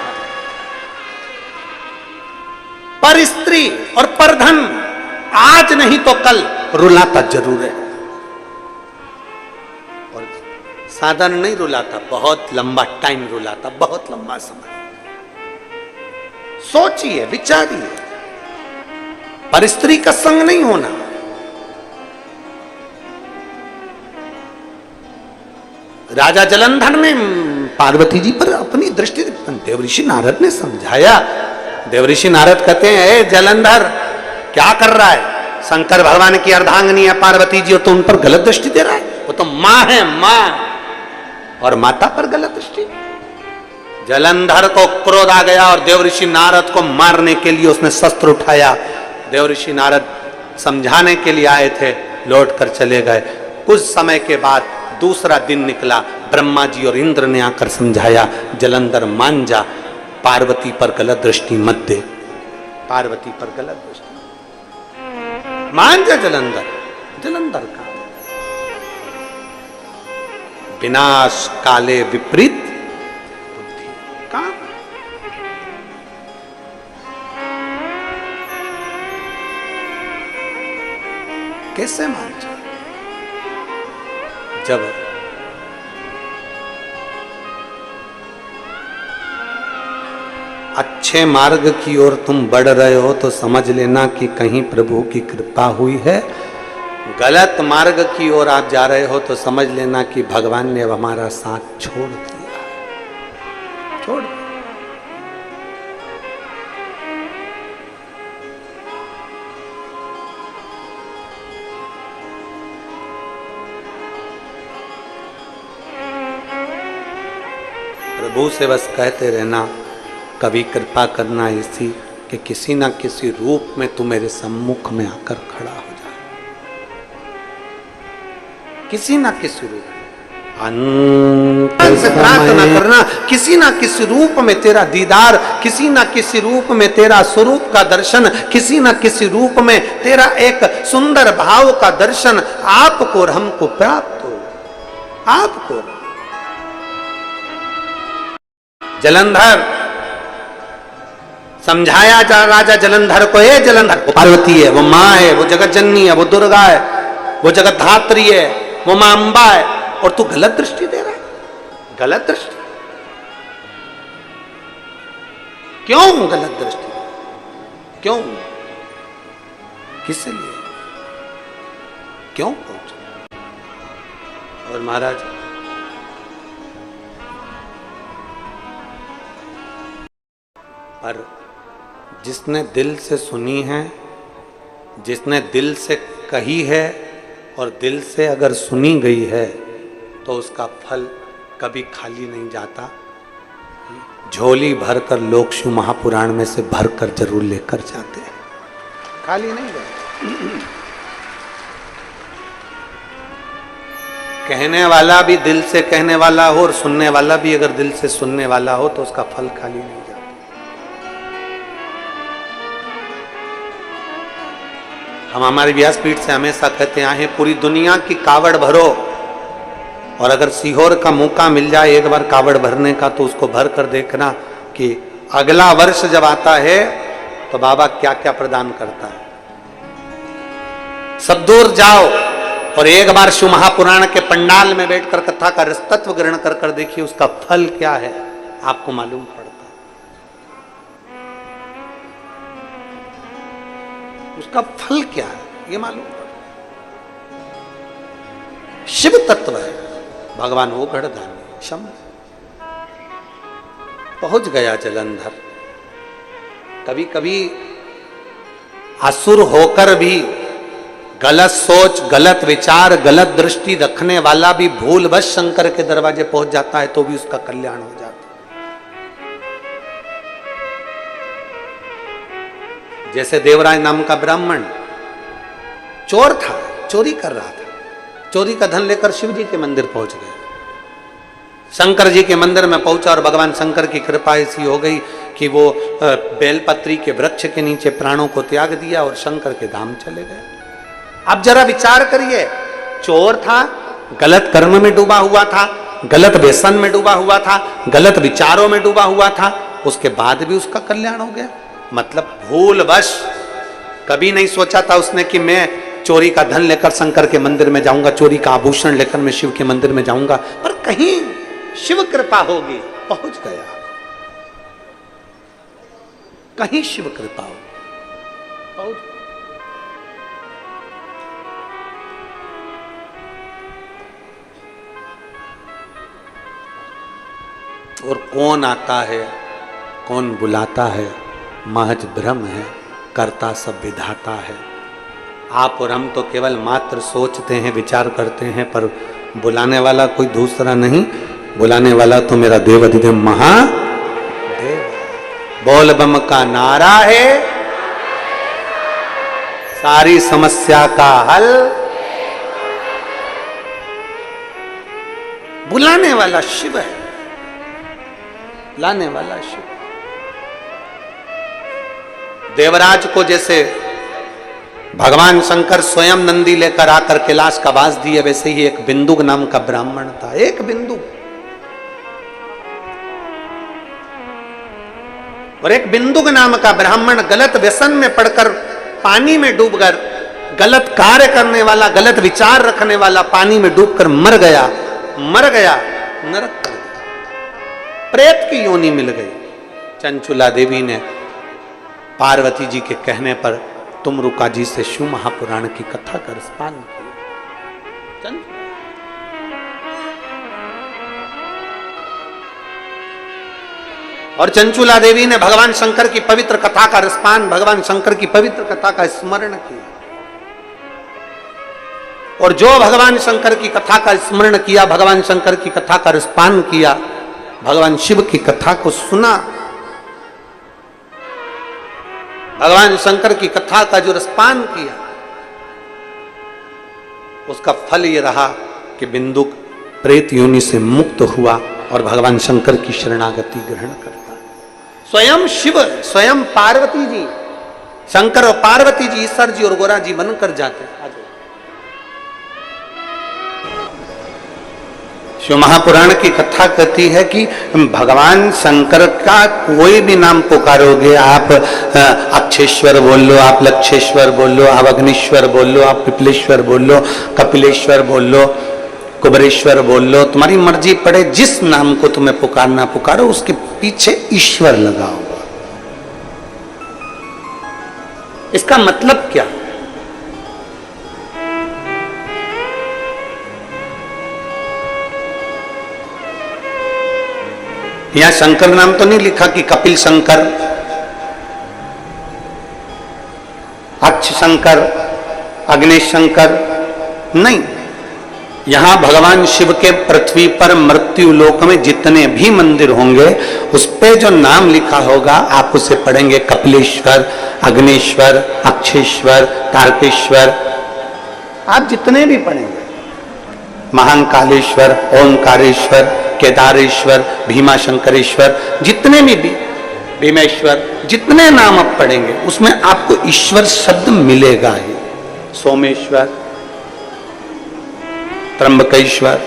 पर स्त्री और परधन आज नहीं तो कल रुलाता जरूर है, और साधारण नहीं रुलाता, बहुत लंबा टाइम रुलाता, बहुत लंबा समय। सोचिए, विचारिए, पर स्त्री का संग नहीं होना। राजा जलंधर ने पार्वती जी पर अपनी दृष्टि, देवऋषि नारद ने समझाया। देवऋषि नारद कहते हैं, ए जलंधर क्या कर रहा है, शंकर भगवान की अर्धांगिनी है पार्वती जी और तो उन पर गलत दृष्टि दे रहा है, वो तो मां है, मां, और माता पर गलत दृष्टि। जलंधर को क्रोध आ गया और देवऋषि नारद को मारने के लिए उसने शस्त्र उठाया। देवऋषि नारद समझाने के लिए आए थे, लौट कर चले गए। कुछ समय के बाद दूसरा दिन निकला, ब्रह्मा जी और इंद्र ने आकर समझाया, जलंधर मान जा, पार्वती पर गलत दृष्टि मत दे, पार्वती पर गलत दृष्टि मान जा जलंधर। जलंधर का विनाश काले विपरीत बुद्धि का कैसे मान जाए? जब अच्छे मार्ग की ओर तुम बढ़ रहे हो तो समझ लेना कि कहीं प्रभु की कृपा हुई है। गलत मार्ग की ओर आप जा रहे हो तो समझ लेना कि भगवान ने अब हमारा साथ छोड़ दिया, छोड़ दिया। प्रभु से बस कहते रहना, कभी कृपा करना ऐसी कि किसी ना किसी रूप में तू मेरे सम्मुख में आकर खड़ा हो जाए, किसी ना किसी रूप में। अंत से प्रार्थना करना, किसी ना किसी रूप में तेरा दीदार, किसी ना किसी रूप में तेरा स्वरूप का दर्शन, किसी ना किसी रूप में तेरा एक सुंदर भाव का दर्शन आपको और हमको प्राप्त हो। आपको जलंधर समझाया जा राजा जलंधर को, हे जलंधर, वो पार्वती है, वो माँ है, वो जगत जननी है, वो दुर्गा है, वो जगत धात्री है, वो मां अंबा है, और तू गलत दृष्टि दे रहा है। गलत दृष्टि क्यों? गलत दृष्टि क्यों? किस लिए? क्यों पहुंचा? और महाराज पर जिसने दिल से सुनी है, जिसने दिल से कही है, और दिल से अगर सुनी गई है तो उसका फल कभी खाली नहीं जाता। झोली भरकर लोग शिव महापुराण में से भरकर जरूर लेकर जाते हैं, खाली नहीं जाते। कहने वाला भी दिल से कहने वाला हो और सुनने वाला भी अगर दिल से सुनने वाला हो तो उसका फल खाली नहीं जाता। हम हमारे व्यासपीठ से हमेशा कहते आए हैं, पूरी दुनिया की कावड़ भरो, और अगर सीहोर का मौका मिल जाए एक बार कावड़ भरने का तो उसको भर कर देखना कि अगला वर्ष जब आता है तो बाबा क्या क्या प्रदान करता है। सब दूर जाओ और एक बार शिव महापुराण के पंडाल में बैठकर कथा का रसतत्व ग्रहण कर कर देखिए, उसका फल क्या है आपको मालूम पड़ता है। उसका फल क्या है ये मालूम पड़ता। शिव तत्व है भगवान, वो गढ़दानी शम पहुंच गया जलंधर। कभी कभी असुर होकर भी गलत सोच, गलत विचार, गलत दृष्टि रखने वाला भी भूलवश शंकर के दरवाजे पहुंच जाता है तो भी उसका कल्याण हो जाता है। जैसे देवराज नाम का ब्राह्मण चोर था, चोरी कर रहा था, चोरी का धन लेकर शिव जी के मंदिर पहुंच गया। शंकर जी के मंदिर में पहुंचा और भगवान शंकर की कृपा ऐसी हो गई कि वो बेलपत्री के वृक्ष के नीचे प्राणों को त्याग दिया और शंकर के धाम चले गए। अब जरा विचार करिए, चोर था, गलत कर्म में डूबा हुआ था, गलत व्यसन में डूबा हुआ था, गलत विचारों में डूबा हुआ था, उसके बाद भी उसका कल्याण हो गया। मतलब भूलवश कभी नहीं सोचा था उसने कि मैं चोरी का धन लेकर शंकर के मंदिर में जाऊंगा, चोरी का आभूषण लेकर मैं शिव के मंदिर में जाऊंगा, पर कहीं शिव कृपा होगी, पहुंच गया। कहीं शिव कृपा होगी, पहुंच। और कौन आता है, कौन बुलाता है, महज भ्रम है, करता सब विधाता है। आप और हम तो केवल मात्र सोचते हैं, विचार करते हैं, पर बुलाने वाला कोई दूसरा नहीं, बुलाने वाला तो मेरा देव अधिदेव महादेव। बोल बम का नारा है, सारी समस्या का हल। बुलाने वाला शिव है, लाने वाला शिव। देवराज को जैसे भगवान शंकर स्वयं नंदी लेकर आकर कैलाश का वास दिए, वैसे ही एक बिंदुक नाम का ब्राह्मण था। एक बिंदु और एक बिंदुक नाम का ब्राह्मण गलत व्यसन में पड़कर पानी में डूबकर, गलत कार्य करने वाला, गलत विचार रखने वाला पानी में डूबकर मर गया, नरक कर गया, प्रेत की योनि मिल गई। चंचुला देवी ने पार्वती जी के कहने पर तुमरुका जी से शिव महापुराण की कथा का रसपान किया। और चंचुला देवी ने भगवान शंकर की पवित्र कथा का रसपान, भगवान शंकर की पवित्र कथा का स्मरण किया। और जो भगवान शंकर की कथा का स्मरण किया, भगवान शंकर की कथा का रसपान किया, भगवान शिव की कथा को सुना, भगवान शंकर की कथा का जो रसपान किया, उसका फल ये रहा कि बिंदुक प्रेत योनि से मुक्त हुआ और भगवान शंकर की शरणागति ग्रहण करता। स्वयं शिव, स्वयं पार्वती जी, शंकर और पार्वती जी, ईश्वर जी और गोरा जी बनकर जाते। शिव महापुराण की कथा कहती है कि भगवान शंकर का कोई भी नाम पुकारोगे, आप अक्षेश्वर बोल लो, आप लक्षेश्वर बोल लो, आप अग्निश्वर बोल लो, आप पिपलेश्वर बोल लो, कपिलेश्वर बोल लो, कुबरेश्वर बोल लो, तुम्हारी मर्जी पड़े, जिस नाम को तुम्हें पुकारना पुकारो, उसके पीछे ईश्वर लगा हुआ। इसका मतलब क्या? यहां शंकर नाम तो नहीं लिखा कि कपिल शंकर, अक्ष शंकर, अग्नेश शंकर, नहीं। यहां भगवान शिव के पृथ्वी पर मृत्यु लोक में जितने भी मंदिर होंगे उस पे जो नाम लिखा होगा आप उसे पढ़ेंगे कपिलेश्वर, अग्नेश्वर, अक्षेश्वर, तारकेश्वर, आप जितने भी पढ़ेंगे, महाकालेश्वर, ओंकारेश्वर, केदारेश्वर, भीमा शंकरेश्वर, जितने भी भीमेश्वर, जितने नाम आप पढ़ेंगे उसमें आपको ईश्वर शब्द मिलेगा ही। सोमेश्वर, त्र्यंबकेश्वर,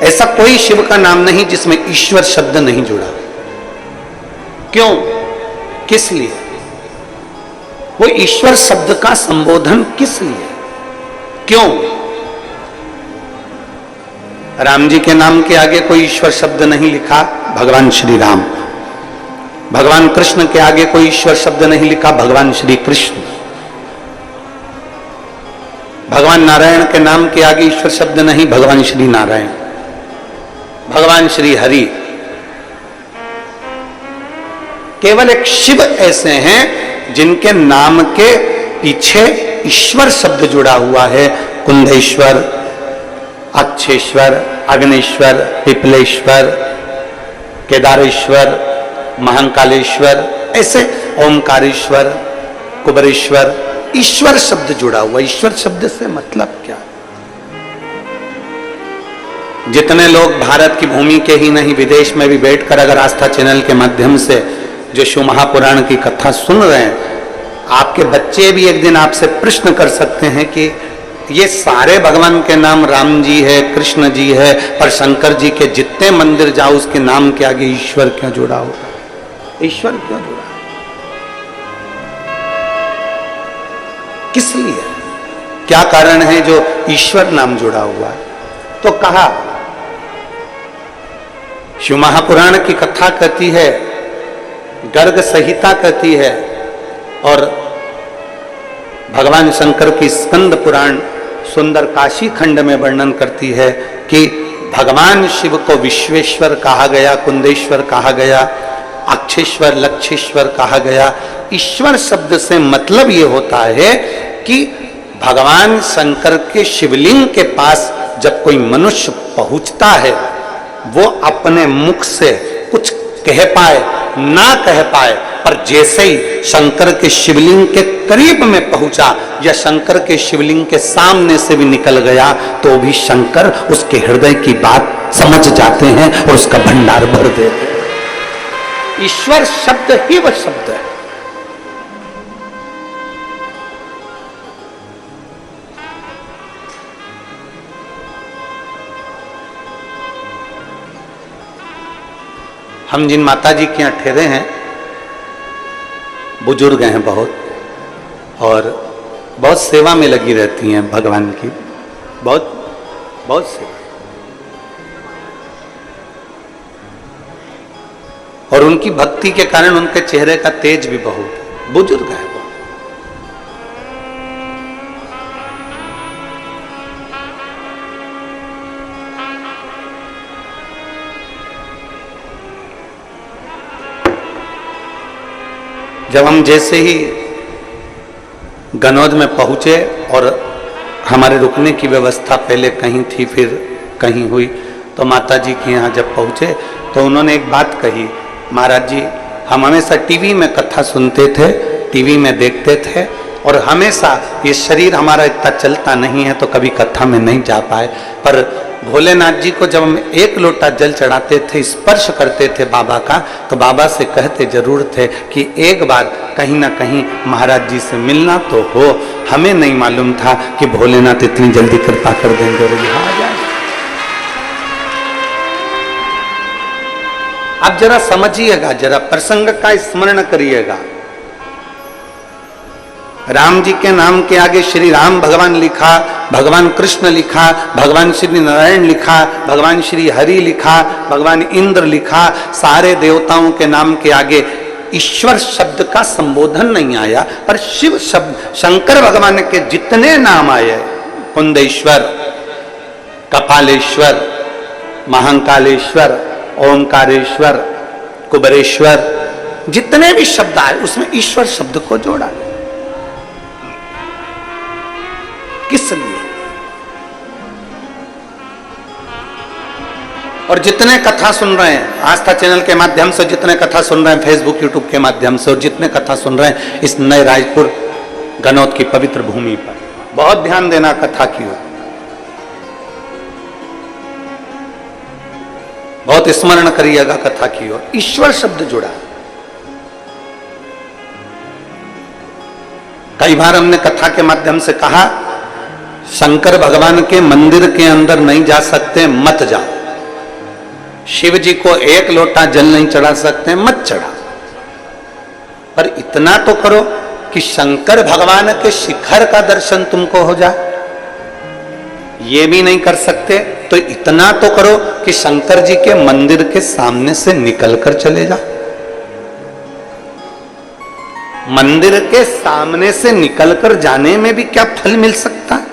ऐसा कोई शिव का नाम नहीं जिसमें ईश्वर शब्द नहीं जुड़ा। क्यों? किस लिए? वो ईश्वर शब्द का संबोधन किस लिए? क्यों? राम जी के नाम के आगे कोई ईश्वर शब्द नहीं लिखा, भगवान श्री राम। भगवान कृष्ण के आगे कोई ईश्वर शब्द नहीं लिखा, भगवान श्री कृष्ण। भगवान नारायण के नाम के आगे ईश्वर शब्द नहीं, भगवान श्री नारायण। भगवान श्री हरि। केवल एक शिव ऐसे हैं जिनके नाम के पीछे ईश्वर शब्द जुड़ा हुआ है। कुंदेश्वर, अक्षेश्वर, अग्नेश्वर, पिपलेश्वर, केदारेश्वर, महाकालेश्वर, ऐसे ओंकारेश्वर, कुबरेश्वर, ईश्वर शब्द जुड़ा हुआ। ईश्वर शब्द से मतलब क्या? जितने लोग भारत की भूमि के ही नहीं विदेश में भी बैठकर अगर आस्था चैनल के माध्यम से जो शिव महापुराण की कथा सुन रहे हैं, आपके बच्चे भी एक दिन आपसे प्रश्न कर सकते हैं कि ये सारे भगवान के नाम राम जी है, कृष्ण जी है, पर शंकर जी के जितने मंदिर जाओ उसके नाम के आगे ईश्वर क्यों जुड़ा होगा? ईश्वर क्यों जुड़ा? किस लिए? क्या कारण है जो ईश्वर नाम जुड़ा हुआ है? तो कहा, शिव महापुराण की कथा कहती है, गर्ग संहिता कहती है, और भगवान शंकर की स्कंद पुराण सुंदर काशी खंड में वर्णन करती है कि भगवान शिव को विश्वेश्वर कहा गया, कुंदेश्वर कहा गया, अक्षेश्वर, लक्षेश्वर कहा गया। ईश्वर शब्द से मतलब ये होता है कि भगवान शंकर के शिवलिंग के पास जब कोई मनुष्य पहुंचता है, वो अपने मुख से कुछ कह पाए ना कह पाए, पर जैसे ही शंकर के शिवलिंग के करीब में पहुंचा या शंकर के शिवलिंग के सामने से भी निकल गया, तो भी शंकर उसके हृदय की बात समझ जाते हैं और उसका भंडार भर देते हैं। ईश्वर शब्द ही वह शब्द है। हम जिन माता जी के यहाँ ठहरे हैं, बुजुर्ग हैं बहुत, और बहुत सेवा में लगी रहती हैं भगवान की, बहुत सेवा। और उनकी भक्ति के कारण उनके चेहरे का तेज भी बहुत, बुजुर्ग है वो। जब हम जैसे ही गनौद में पहुंचे और हमारे रुकने की व्यवस्था पहले कहीं थी फिर कहीं हुई, तो माता जी के यहाँ जब पहुंचे तो उन्होंने एक बात कही, महाराज जी हम हमेशा टीवी में कथा सुनते थे, टीवी में देखते थे, और हमेशा ये शरीर हमारा इतना चलता नहीं है तो कभी कथा में नहीं जा पाए, पर भोलेनाथ जी को जब हम एक लोटा जल चढ़ाते थे, स्पर्श करते थे बाबा का, तो बाबा से कहते जरूर थे कि एक बार कहीं ना कहीं महाराज जी से मिलना तो हो। हमें नहीं मालूम था कि भोलेनाथ इतनी जल्दी कृपा कर देंगे और यहाँ आ जाए। आप जरा समझिएगा, जरा प्रसंग का स्मरण करिएगा। राम जी के नाम के आगे श्री राम भगवान लिखा, भगवान कृष्ण लिखा, भगवान श्री नारायण लिखा, भगवान श्री हरि लिखा, भगवान इंद्र लिखा। सारे देवताओं के नाम के आगे ईश्वर शब्द का संबोधन नहीं आया, पर शिव शब्द, शंकर भगवान के जितने नाम आए, कुंदेश्वर, कपालेश्वर, महाकालेश्वर, ओंकारेश्वर, कुबरेश्वर, जितने भी शब्द आए उसमें ईश्वर शब्द को जोड़ा। किस लिए? और जितने कथा सुन रहे हैं आस्था चैनल के माध्यम से, जितने कथा सुन रहे हैं फेसबुक यूट्यूब के माध्यम से, और जितने कथा सुन रहे हैं इस नए रायपुर गनौत की पवित्र भूमि पर, बहुत ध्यान देना कथा की ओर, बहुत स्मरण करिएगा कथा की ओर। ईश्वर शब्द जुड़ा। कई बार हमने कथा के माध्यम से कहा, शंकर भगवान के मंदिर के अंदर नहीं जा सकते, मत जाओ। शिव जी को एक लोटा जल नहीं चढ़ा सकते, मत चढ़ा। पर इतना तो करो कि शंकर भगवान के शिखर का दर्शन तुमको हो जाए। ये भी नहीं कर सकते तो इतना तो करो कि शंकर जी के मंदिर के सामने से निकलकर चले जाओ। मंदिर के सामने से निकलकर जाने में भी क्या फल मिल सकता है?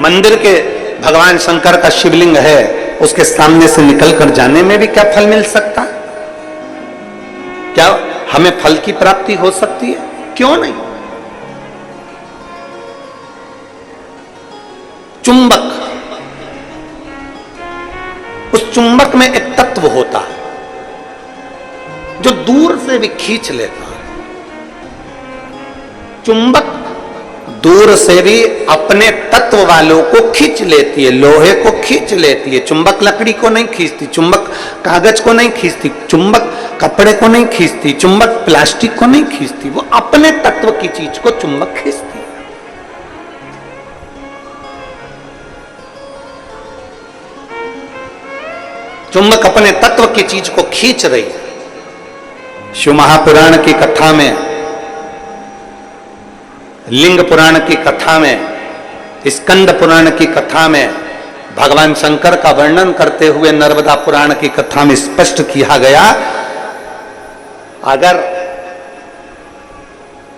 मंदिर के भगवान शंकर का शिवलिंग है, उसके सामने से निकलकर जाने में भी क्या फल मिल सकता है? क्या हमें फल की प्राप्ति हो सकती है? क्यों नहीं? चुंबक, उस चुंबक में एक तत्व होता है जो दूर से भी खींच लेता है। चुंबक दूर से भी अपने तत्व वालों को खींच लेती है, लोहे को खींच लेती है। चुंबक लकड़ी को नहीं खींचती, चुंबक कागज को नहीं खींचती, चुंबक कपड़े को नहीं खींचती, चुंबक प्लास्टिक को नहीं खींचती, वो अपने तत्व की चीज को चुंबक खींचती है। चुंबक अपने तत्व की चीज को खींच रही है। शिव महापुराण की कथा में, लिंग पुराण की कथा में, स्कंद पुराण की कथा में भगवान शंकर का वर्णन करते हुए नर्मदा पुराण की कथा में स्पष्ट किया गया, अगर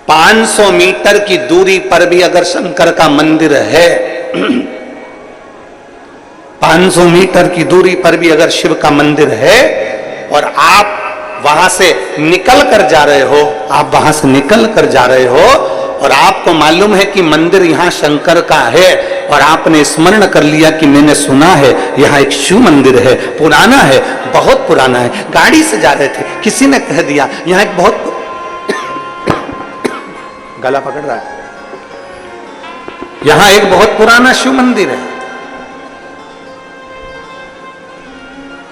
500 मीटर की दूरी पर भी अगर शंकर का मंदिर है, 500 मीटर की दूरी पर भी अगर शिव का मंदिर है और आप वहां से निकल कर जा रहे हो, आप वहां से निकल कर जा रहे हो और आपको मालूम है कि मंदिर यहां शंकर का है, और आपने स्मरण कर लिया कि मैंने सुना है यहां एक शिव मंदिर है, पुराना है, बहुत पुराना है। गाड़ी से जा रहे थे, किसी ने कह दिया यहां एक बहुत गला पकड़ रहा है, यहां एक बहुत पुराना शिव मंदिर है।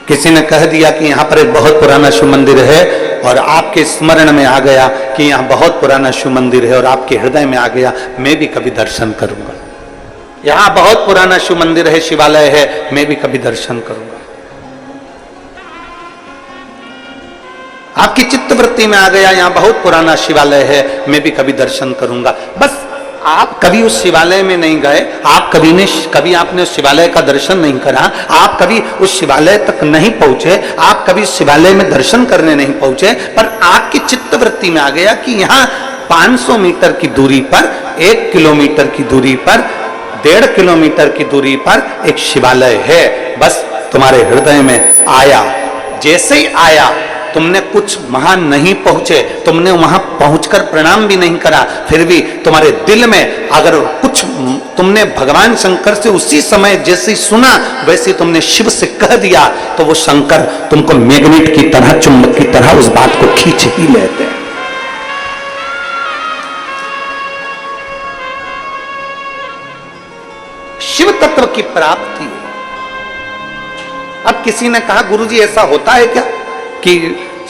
किसी ने कह दिया कि यहां पर एक बहुत पुराना शिव मंदिर है, और आपके स्मरण में आ गया कि यहां बहुत पुराना शिव मंदिर है, और आपके हृदय में आ गया मैं भी कभी दर्शन करूंगा। यहां बहुत पुराना शिव मंदिर है, शिवालय है, मैं भी कभी दर्शन करूंगा। आपकी चित्तवृत्ति में आ गया यहां बहुत पुराना शिवालय है, मैं भी कभी दर्शन करूंगा। बस आप कभी उस शिवालय में नहीं गए, आप कभी आपने उस शिवालय का दर्शन नहीं करा, आप कभी उस शिवालय तक नहीं पहुंचे, आप कभी उस शिवालय में दर्शन करने नहीं पहुंचे, पर आपकी चित्तवृत्ति में आ गया कि यहाँ 500 मीटर की दूरी पर, 1 किलोमीटर की दूरी पर, 1.5 किलोमीटर की दूरी पर एक शिवालय है। बस तुम्हारे हृदय में आया, जैसे ही आया, तुमने कुछ वहां नहीं पहुंचे, तुमने वहां पहुंचकर प्रणाम भी नहीं करा, फिर भी तुम्हारे दिल में अगर कुछ तुमने भगवान शंकर से उसी समय जैसे सुना वैसे तुमने शिव से कह दिया, तो वो शंकर तुमको मैग्नेट की तरह, चुंबक की तरह उस बात को खींच ही लेते हैं। शिव तत्व की प्राप्ति है। अब किसी ने कहा गुरुजी ऐसा होता है क्या कि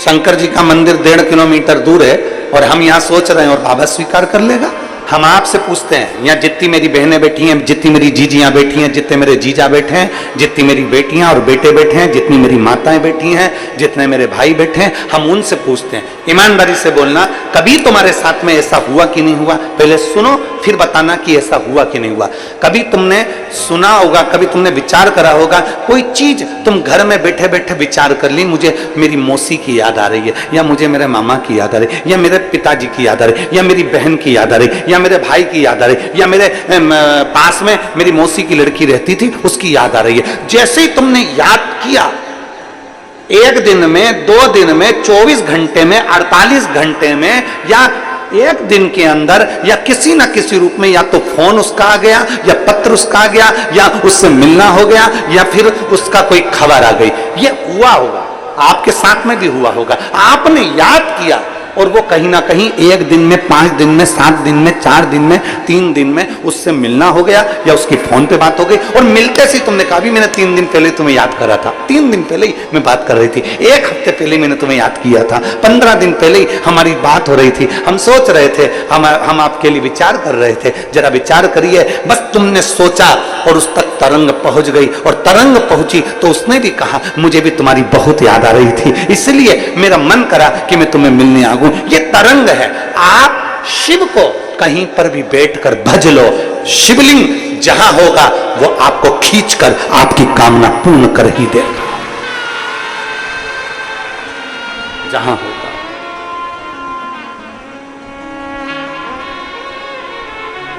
शंकर जी का मंदिर 1.5 किलोमीटर दूर है और हम यहाँ सोच रहे हैं और बाबा स्वीकार कर लेगा? हम आपसे पूछते हैं, यहाँ जितनी मेरी बहनें बैठी हैं, जितनी मेरी जीजियां बैठी हैं, जितने मेरे जीजा बैठे हैं, जितनी मेरी बेटियां और बेटे बैठे हैं, जितनी मेरी माताएं बैठी हैं, जितने मेरे भाई बैठे हैं, हम उनसे पूछते हैं, ईमानदारी से बोलना, कभी तुम्हारे साथ में ऐसा हुआ कि नहीं हुआ? पहले सुनो फिर बताना कि ऐसा हुआ कि नहीं हुआ। कभी तुमने सुना होगा, कभी तुमने विचार करा होगा, कोई चीज तुम घर में बैठे बैठे विचार कर ली, मुझे मेरी मौसी की याद आ रही है, या मुझे मेरे मामा की याद आ रही है, या मेरे पिताजी की याद आ रही है, या मेरी बहन की याद आ रही है, या मेरे भाई की याद आ रही है, या मेरे पास में मेरी मौसी की लड़की रहती थी उसकी याद आ रही है। जैसे ही तुमने याद किया, 1 दिन में, 2 दिन में, 24 घंटे में, 48 घंटे में, या 1 दिन के अंदर, या किसी ना किसी रूप में, या तो फोन उसका आ गया, या पत्र उसका आ गया, या उससे मिलना हो गया, या फिर उसका कोई खबर आ गई, ये हुआ होगा, आपके साथ में भी हुआ होगा। आपने याद किया और वो कहीं ना कहीं 1 दिन में, 5 दिन में, 7 दिन में, 4 दिन में, 3 दिन में उससे मिलना हो गया, या उसकी फोन पे बात हो गई, और मिलते से तुमने कहा भी मैंने 3 दिन पहले तुम्हें याद करा था, 3 दिन पहले ही मैं बात कर रही थी, 1 हफ्ते पहले मैंने तुम्हें याद किया था, 15 दिन पहले ही हमारी बात हो रही थी, हम सोच रहे थे, हम आपके लिए विचार कर रहे थे, जरा विचार करिए। बस तुमने सोचा और उस तक तरंग पहुंच गई, और तरंग पहुंची तो उसने भी कहा मुझे भी तुम्हारी बहुत याद आ रही थी, इसलिए मेरा मन करा कि मैं तुम्हें मिलने आ गऊं। ये तरंग है। आप शिव को कहीं पर भी बैठकर भज लो, शिवलिंग जहां होगा वो आपको खींचकर आपकी कामना पूर्ण कर ही देगा, जहां होगा।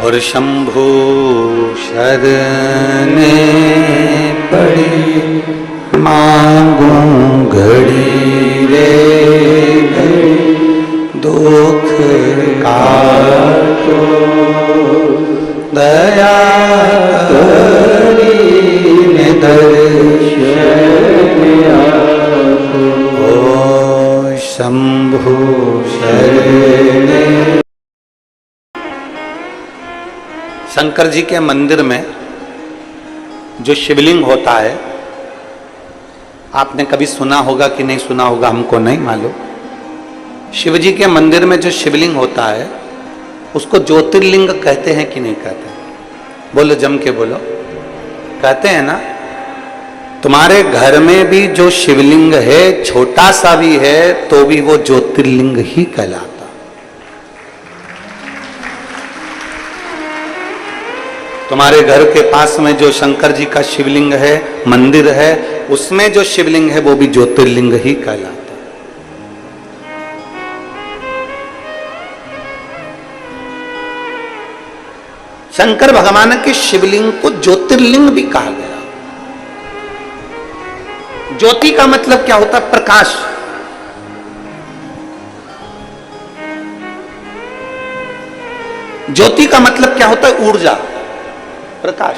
और शंभु शरणे पड़ी मांगू घड़ी रे दुख काटो दया करी दर्शन ओ शंभु शरणे। शंकर जी के मंदिर में जो शिवलिंग होता है, आपने कभी सुना होगा कि नहीं सुना होगा हमको नहीं मालूम। शिव जी के मंदिर में जो शिवलिंग होता है उसको ज्योतिर्लिंग कहते हैं कि नहीं कहते? बोलो, जम के बोलो। कहते हैं ना? तुम्हारे घर में भी जो शिवलिंग है, छोटा सा भी है तो भी वो ज्योतिर्लिंग ही कहलाता। तुम्हारे घर के पास में जो शंकर जी का शिवलिंग है, मंदिर है, उसमें जो शिवलिंग है वो भी ज्योतिर्लिंग ही कहलाता। शंकर भगवान के शिवलिंग को ज्योतिर्लिंग भी कहा गया। ज्योति का मतलब क्या होता है? प्रकाश। ज्योति का मतलब क्या होता है? ऊर्जा, प्रकाश।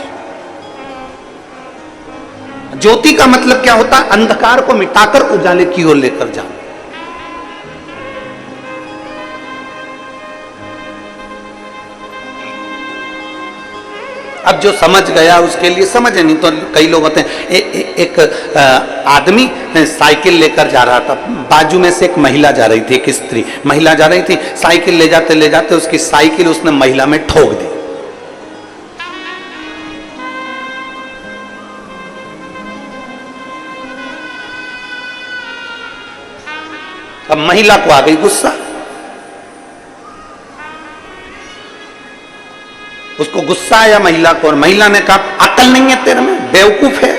ज्योति का मतलब क्या होता है? अंधकार को मिटाकर उजाले की ओर लेकर जाना। अब जो समझ गया उसके लिए समझे, नहीं तो कई लोग होते हैं। एक आदमी साइकिल लेकर जा रहा था, बाजू में से एक महिला जा रही थी, एक स्त्री महिला जा रही थी, साइकिल ले जाते उसकी साइकिल उसने महिला में ठोक दी। अब महिला को आ गई गुस्सा, उसको गुस्सा आया महिला को, और महिला ने कहा अकल नहीं है तेरे में, बेवकूफ है,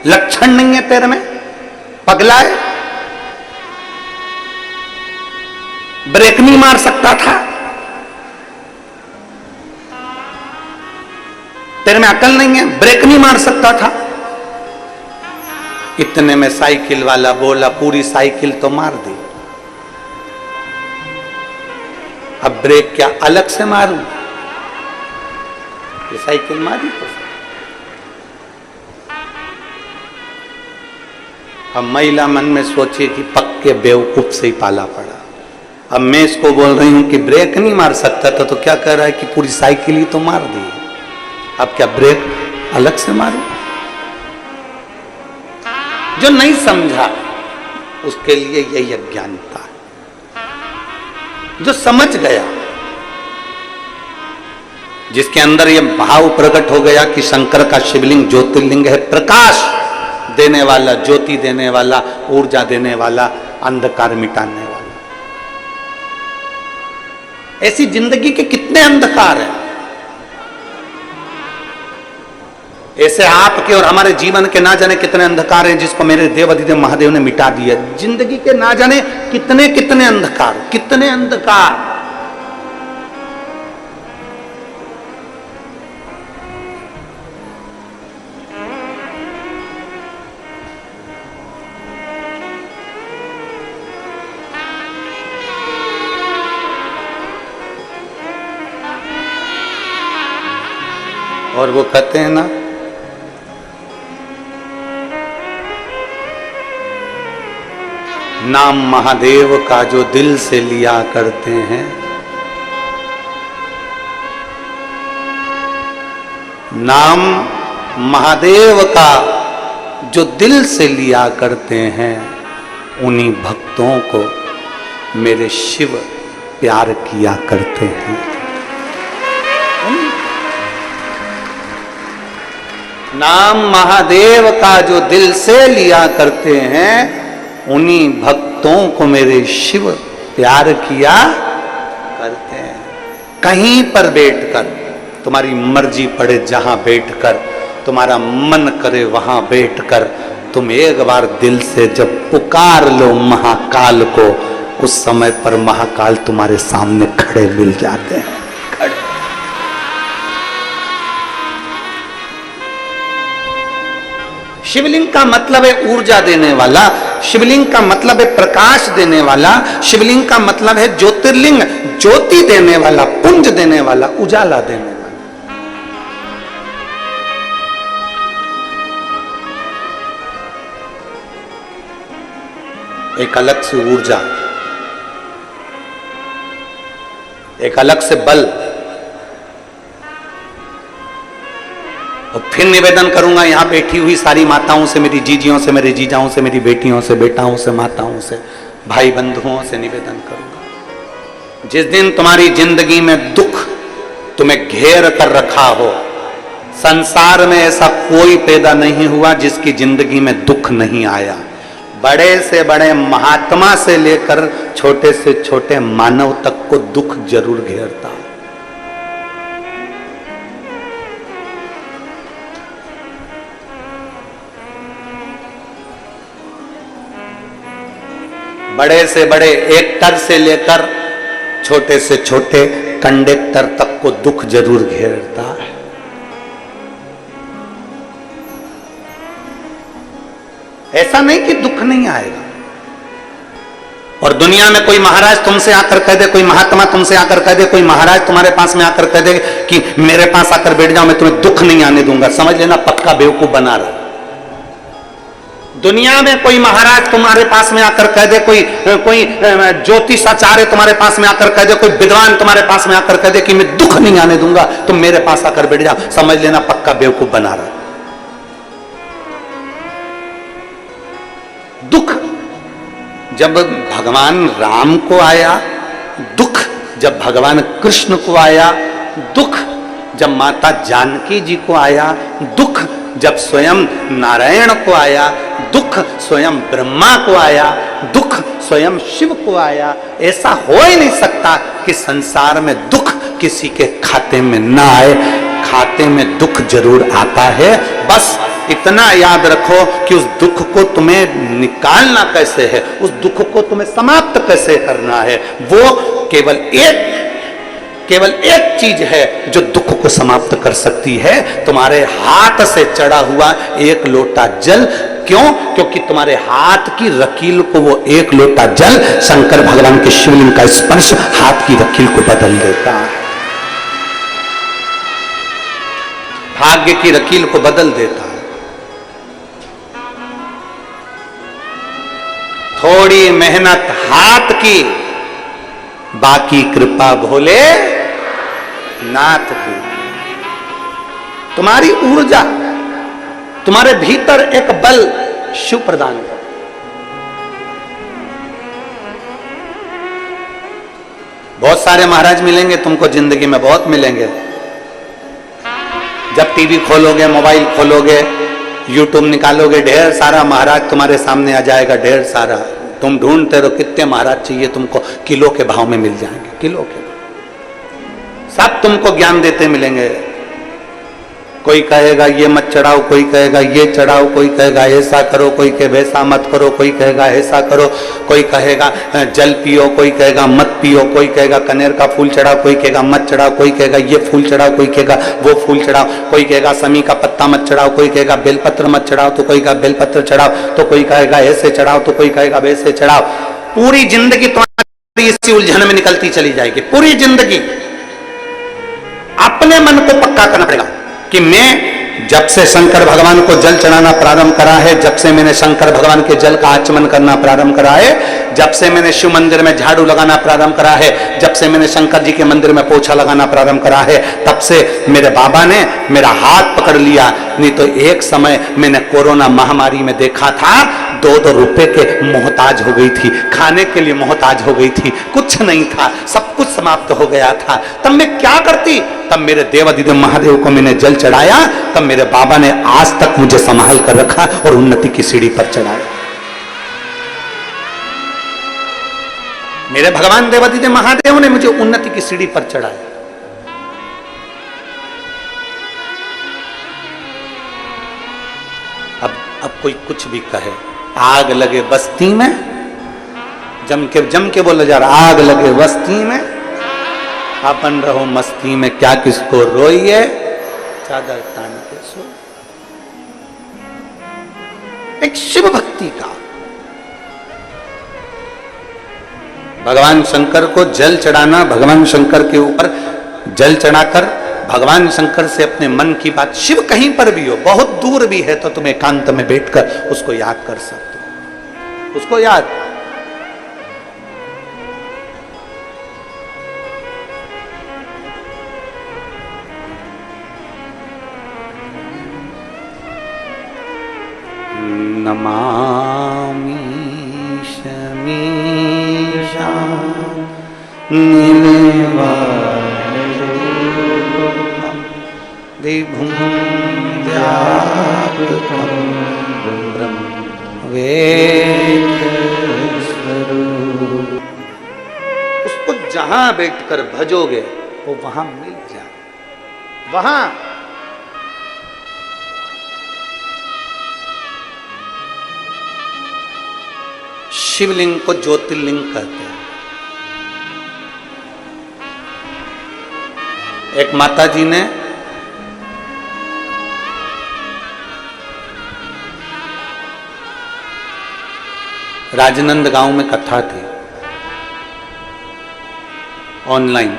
लक्षण नहीं है तेरे में, पगला है, ब्रेक नहीं मार सकता था, तेरे में अकल नहीं है, ब्रेक नहीं मार सकता था। इतने में साइकिल वाला बोला पूरी साइकिल तो मार दी, अब ब्रेक क्या अलग से मारूं? ये साइकिल मारी तो। अब महिला मन में सोचे कि पक्के बेवकूफ से ही पाला पड़ा। अब मैं इसको बोल रही हूं कि ब्रेक नहीं मार सकता था, तो क्या कह रहा है कि पूरी साइकिल ही तो मार दी। अब क्या ब्रेक अलग से मारो। जो नहीं समझा उसके लिए यही अज्ञानता है। जो समझ गया, जिसके अंदर यह भाव प्रकट हो गया कि शंकर का शिवलिंग ज्योतिर्लिंग है, प्रकाश देने वाला, ज्योति देने वाला, ऊर्जा देने वाला, अंधकार मिटाने वाला। ऐसी जिंदगी के कितने अंधकार हैं। ऐसे आपके और हमारे जीवन के ना जाने कितने अंधकार हैं, जिसको मेरे देवाधिदेव महादेव ने मिटा दिया। जिंदगी के ना जाने कितने कितने अंधकार, कितने अंधकार। और वो कहते हैं ना, नाम महादेव का जो दिल से लिया करते हैं, नाम महादेव का जो दिल से लिया करते हैं, उन्हीं भक्तों को मेरे शिव प्यार किया करते हैं। नाम महादेव का जो दिल से लिया करते हैं, उन्हीं भक्तों को मेरे शिव प्यार किया करते हैं। कहीं पर बैठकर, तुम्हारी मर्जी पड़े जहां बैठकर, तुम्हारा मन करे वहां बैठकर, तुम एक बार दिल से जब पुकार लो महाकाल को, उस समय पर महाकाल तुम्हारे सामने खड़े मिल जाते हैं। शिवलिंग का मतलब है ऊर्जा देने वाला, शिवलिंग का मतलब है प्रकाश देने वाला, शिवलिंग का मतलब है ज्योतिर्लिंग, ज्योति देने वाला, पुंज देने वाला, उजाला देने वाला। एक अलग से ऊर्जा, एक अलग से बल। और फिर निवेदन करूंगा यहां बैठी हुई सारी माताओं से, मेरी जीजियों से, मेरे जीजाओं से, मेरी बेटियों से, बेटाओं से, माताओं से, भाई बंधुओं से निवेदन करूंगा, जिस दिन तुम्हारी जिंदगी में दुख तुम्हें घेर कर रखा हो, संसार में ऐसा कोई पैदा नहीं हुआ जिसकी जिंदगी में दुख नहीं आया। बड़े से बड़े महात्मा से लेकर छोटे से छोटे मानव तक को दुख जरूर घेरता। बड़े से बड़े एक्टर से लेकर छोटे से छोटे कंडक्टर तक को दुख जरूर घेरता है। ऐसा नहीं कि दुख नहीं आएगा। और दुनिया में कोई महाराज तुमसे आकर कह दे, कोई महात्मा तुमसे आकर कह दे, कोई महाराज तुम्हारे पास में आकर कह दे कि मेरे पास आकर बैठ जाओ, मैं तुम्हें दुख नहीं आने दूंगा, समझ लेना पक्का बेवकूफ बना रहा। दुनिया में कोई महाराज तुम्हारे पास में आकर कह दे, कोई ज्योतिषाचार्य तुम्हारे पास में आकर कह दे, कोई विद्वान तुम्हारे पास में आकर कह दे कि मैं दुख नहीं आने दूंगा, तुम मेरे पास आकर बैठ जाओ, समझ लेना पक्का बेवकूफ बना रहा। दुख जब भगवान राम को आया, दुख जब भगवान कृष्ण को आया, दुख जब माता जानकी जी को आया, दुख जब स्वयं नारायण को आया, दुख स्वयं ब्रह्मा को आया, दुख स्वयं शिव को आया। ऐसा हो ही नहीं सकता कि संसार में दुख किसी के खाते में ना आए। खाते में दुख जरूर आता है, बस इतना याद रखो कि उस दुख को तुम्हें निकालना कैसे है, उस दुख को तुम्हें समाप्त कैसे करना है। वो केवल एक चीज है जो दुख को समाप्त कर सकती है, तुम्हारे हाथ से चढ़ा हुआ एक लोटा जल। क्यों? क्योंकि तुम्हारे हाथ की रकील को वो एक लोटा जल, शंकर भगवान के शिवलिंग का स्पर्श हाथ की रकील को बदल देता है, भाग्य की रकील को बदल देता है। थोड़ी मेहनत हाथ की, बाकी कृपा भोले नाथ की। तुम्हारी ऊर्जा, तुम्हारे भीतर एक बल शिव प्रदान कर। बहुत सारे महाराज मिलेंगे तुमको जिंदगी में, बहुत मिलेंगे। जब टीवी खोलोगे, मोबाइल खोलोगे, यूट्यूब निकालोगे, ढेर सारा महाराज तुम्हारे सामने आ जाएगा, ढेर सारा। तुम ढूंढते रहो कितने महाराज चाहिए तुमको, किलो के भाव में मिल जाएंगे, किलो के। सब तुमको ज्ञान देते मिलेंगे। कोई कहेगा ये मत चढ़ाओ, कोई कहेगा ये चढ़ाओ, कोई कहेगा ऐसा करो, कोई कहे वैसा मत करो, कोई कहेगा ऐसा करो, कोई कहेगा जल पियो, कोई कहेगा मत पियो, कोई कहेगा कनेर का फूल चढ़ाओ, कोई कहेगा मत चढ़ाओ, कोई कहेगा ये फूल चढ़ाओ, कोई कहेगा वो फूल चढ़ाओ, कोई कहेगा समी का पत्ता मत चढ़ाओ, कोई कहेगा बेलपत्र मत चढ़ाओ, तो कोई कहेगा बेलपत्र चढ़ाओ, तो कोई कहेगा ऐसे चढ़ाओ, तो कोई कहेगा वैसे चढ़ाओ। पूरी जिंदगी तुम्हारी इसी उलझन में निकलती चली जाएगी। पूरी जिंदगी अपने मन को पक्का करना पड़ेगा कि मैं जब से शंकर भगवान को जल चढ़ाना प्रारंभ करा है, जब से मैंने शंकर भगवान के जल का आचमन करना प्रारंभ करा है, जब से मैंने शिव मंदिर में झाड़ू लगाना प्रारंभ करा है, जब से मैंने शंकर जी के मंदिर में पोछा लगाना प्रारंभ करा है, तब से मेरे बाबा ने मेरा हाथ पकड़ लिया। नहीं तो एक समय मैंने कोरोना महामारी में देखा था, 2-2 रुपए के मोहताज हो गई थी, खाने के लिए मोहताज हो गई थी, कुछ नहीं था, सब कुछ समाप्त हो गया था। तब मैं क्या करती? तब मेरे देवादिदेव महादेव को मैंने जल चढ़ाया, तब मेरे बाबा ने आज तक मुझे संभाल कर रखा और उन्नति की सीढ़ी पर चढ़ाया। मेरे भगवान देवादिदेव महादेव ने मुझे उन्नति की सीढ़ी पर चढ़ाया। अब कोई कुछ भी कहे, आग लगे बस्ती में, जम के बोला जा रहा, आग लगे बस्ती में, अपन रहो मस्ती में, क्या किसको रोइए, चादर तान के सो। एक शिव भक्ति का, भगवान शंकर को जल चढ़ाना, भगवान शंकर के ऊपर जल चढ़ाकर भगवान शंकर से अपने मन की बात, शिव कहीं पर भी हो, बहुत दूर भी है तो तुम एकांत में बैठकर उसको याद कर सकते हो, उसको याद। नमामि शमीशा विभुं व्यापकं ब्रह्म वेदस्वरूप। उसको जहां बैठकर भजोगे वो वहां मिल जाए, वहां। शिवलिंग को ज्योतिर्लिंग कहते हैं। एक माता जी ने राजनंद गांव में कथा थी ऑनलाइन,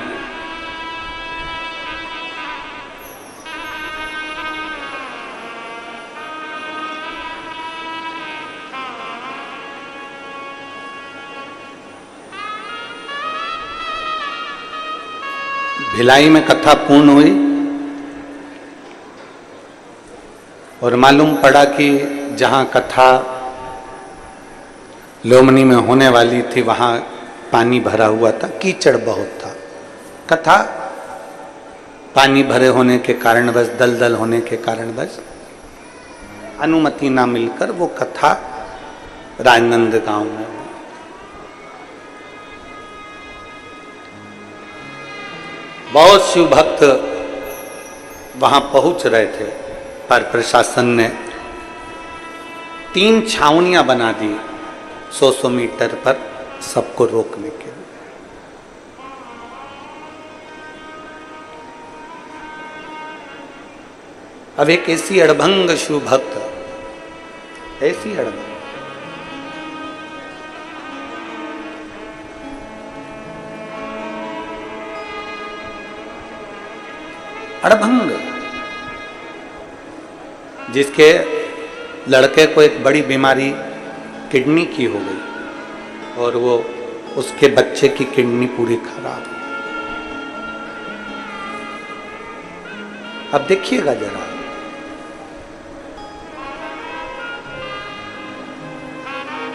भिलाई में कथा पूर्ण हुई और मालूम पड़ा कि जहां कथा लोमनी में होने वाली थी वहां पानी भरा हुआ था, कीचड़ बहुत था। कथा पानी भरे होने के कारणवश, दलदल होने के कारणवश अनुमति ना मिलकर वो कथा राजनंद गांव में हुई। बहुत शिव भक्त वहां पहुंच रहे थे, पर प्रशासन ने 3 छावनियां बना दी 100-100 मीटर पर सबको रोकने के लिए। अब एक ऐसी अड़भंग शिव भक्त, ऐसी अड़भंग, अड़भंग, जिसके लड़के को एक बड़ी बीमारी किडनी की हो गई और वो उसके बच्चे की किडनी पूरी खराब। अब देखिएगा जरा,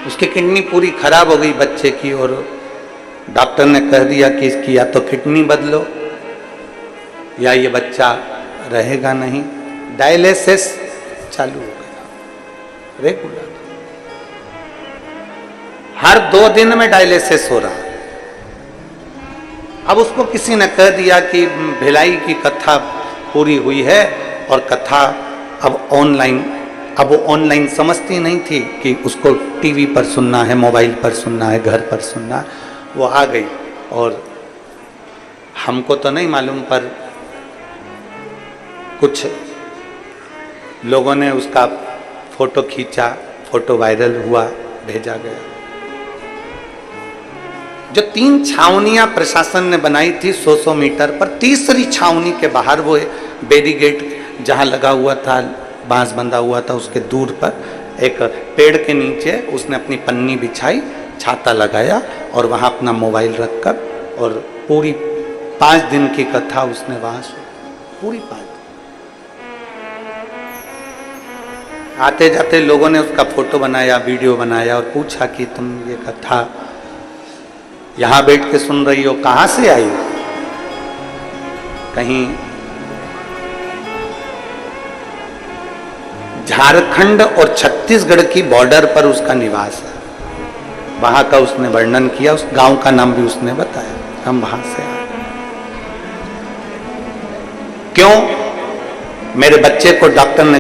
उसकी किडनी पूरी खराब हो गई बच्चे की, और डॉक्टर ने कह दिया कि इसकी या तो किडनी बदलो या ये बच्चा रहेगा नहीं। डायलिसिस चालू हो गया रेगुलर, हर 2 दिन में डायलिसिस हो रहा। अब उसको किसी ने कह दिया कि भिलाई की कथा पूरी हुई है और कथा अब ऑनलाइन। अब वो ऑनलाइन समझती नहीं थी कि उसको टीवी पर सुनना है, मोबाइल पर सुनना है, घर पर सुनना है। वो आ गई और हमको तो नहीं मालूम, पर कुछ लोगों ने उसका फोटो खींचा, फोटो वायरल हुआ, भेजा गया। जो 3 छावनियां प्रशासन ने बनाई थी 100-100 मीटर पर, तीसरी छावनी के बाहर वो बैरिकेड जहां लगा हुआ था, बांस बंधा हुआ था, उसके दूर पर एक पेड़ के नीचे उसने अपनी पन्नी बिछाई, छाता लगाया और वहां अपना मोबाइल रखकर, और पूरी 5 दिन की कथा उसने वहां सुनी, पूरी 5 दिन। आते जाते लोगों ने उसका फोटो बनाया, वीडियो बनाया और पूछा कि तुम ये कथा यहां बैठ के सुन रही हो, कहां से आई हो? कहीं झारखंड और छत्तीसगढ़ की बॉर्डर पर उसका निवास है। वहां का उसने वर्णन किया, उस गांव का नाम भी उसने बताया, हम वहां से आए। क्यों? मेरे बच्चे को डॉक्टर ने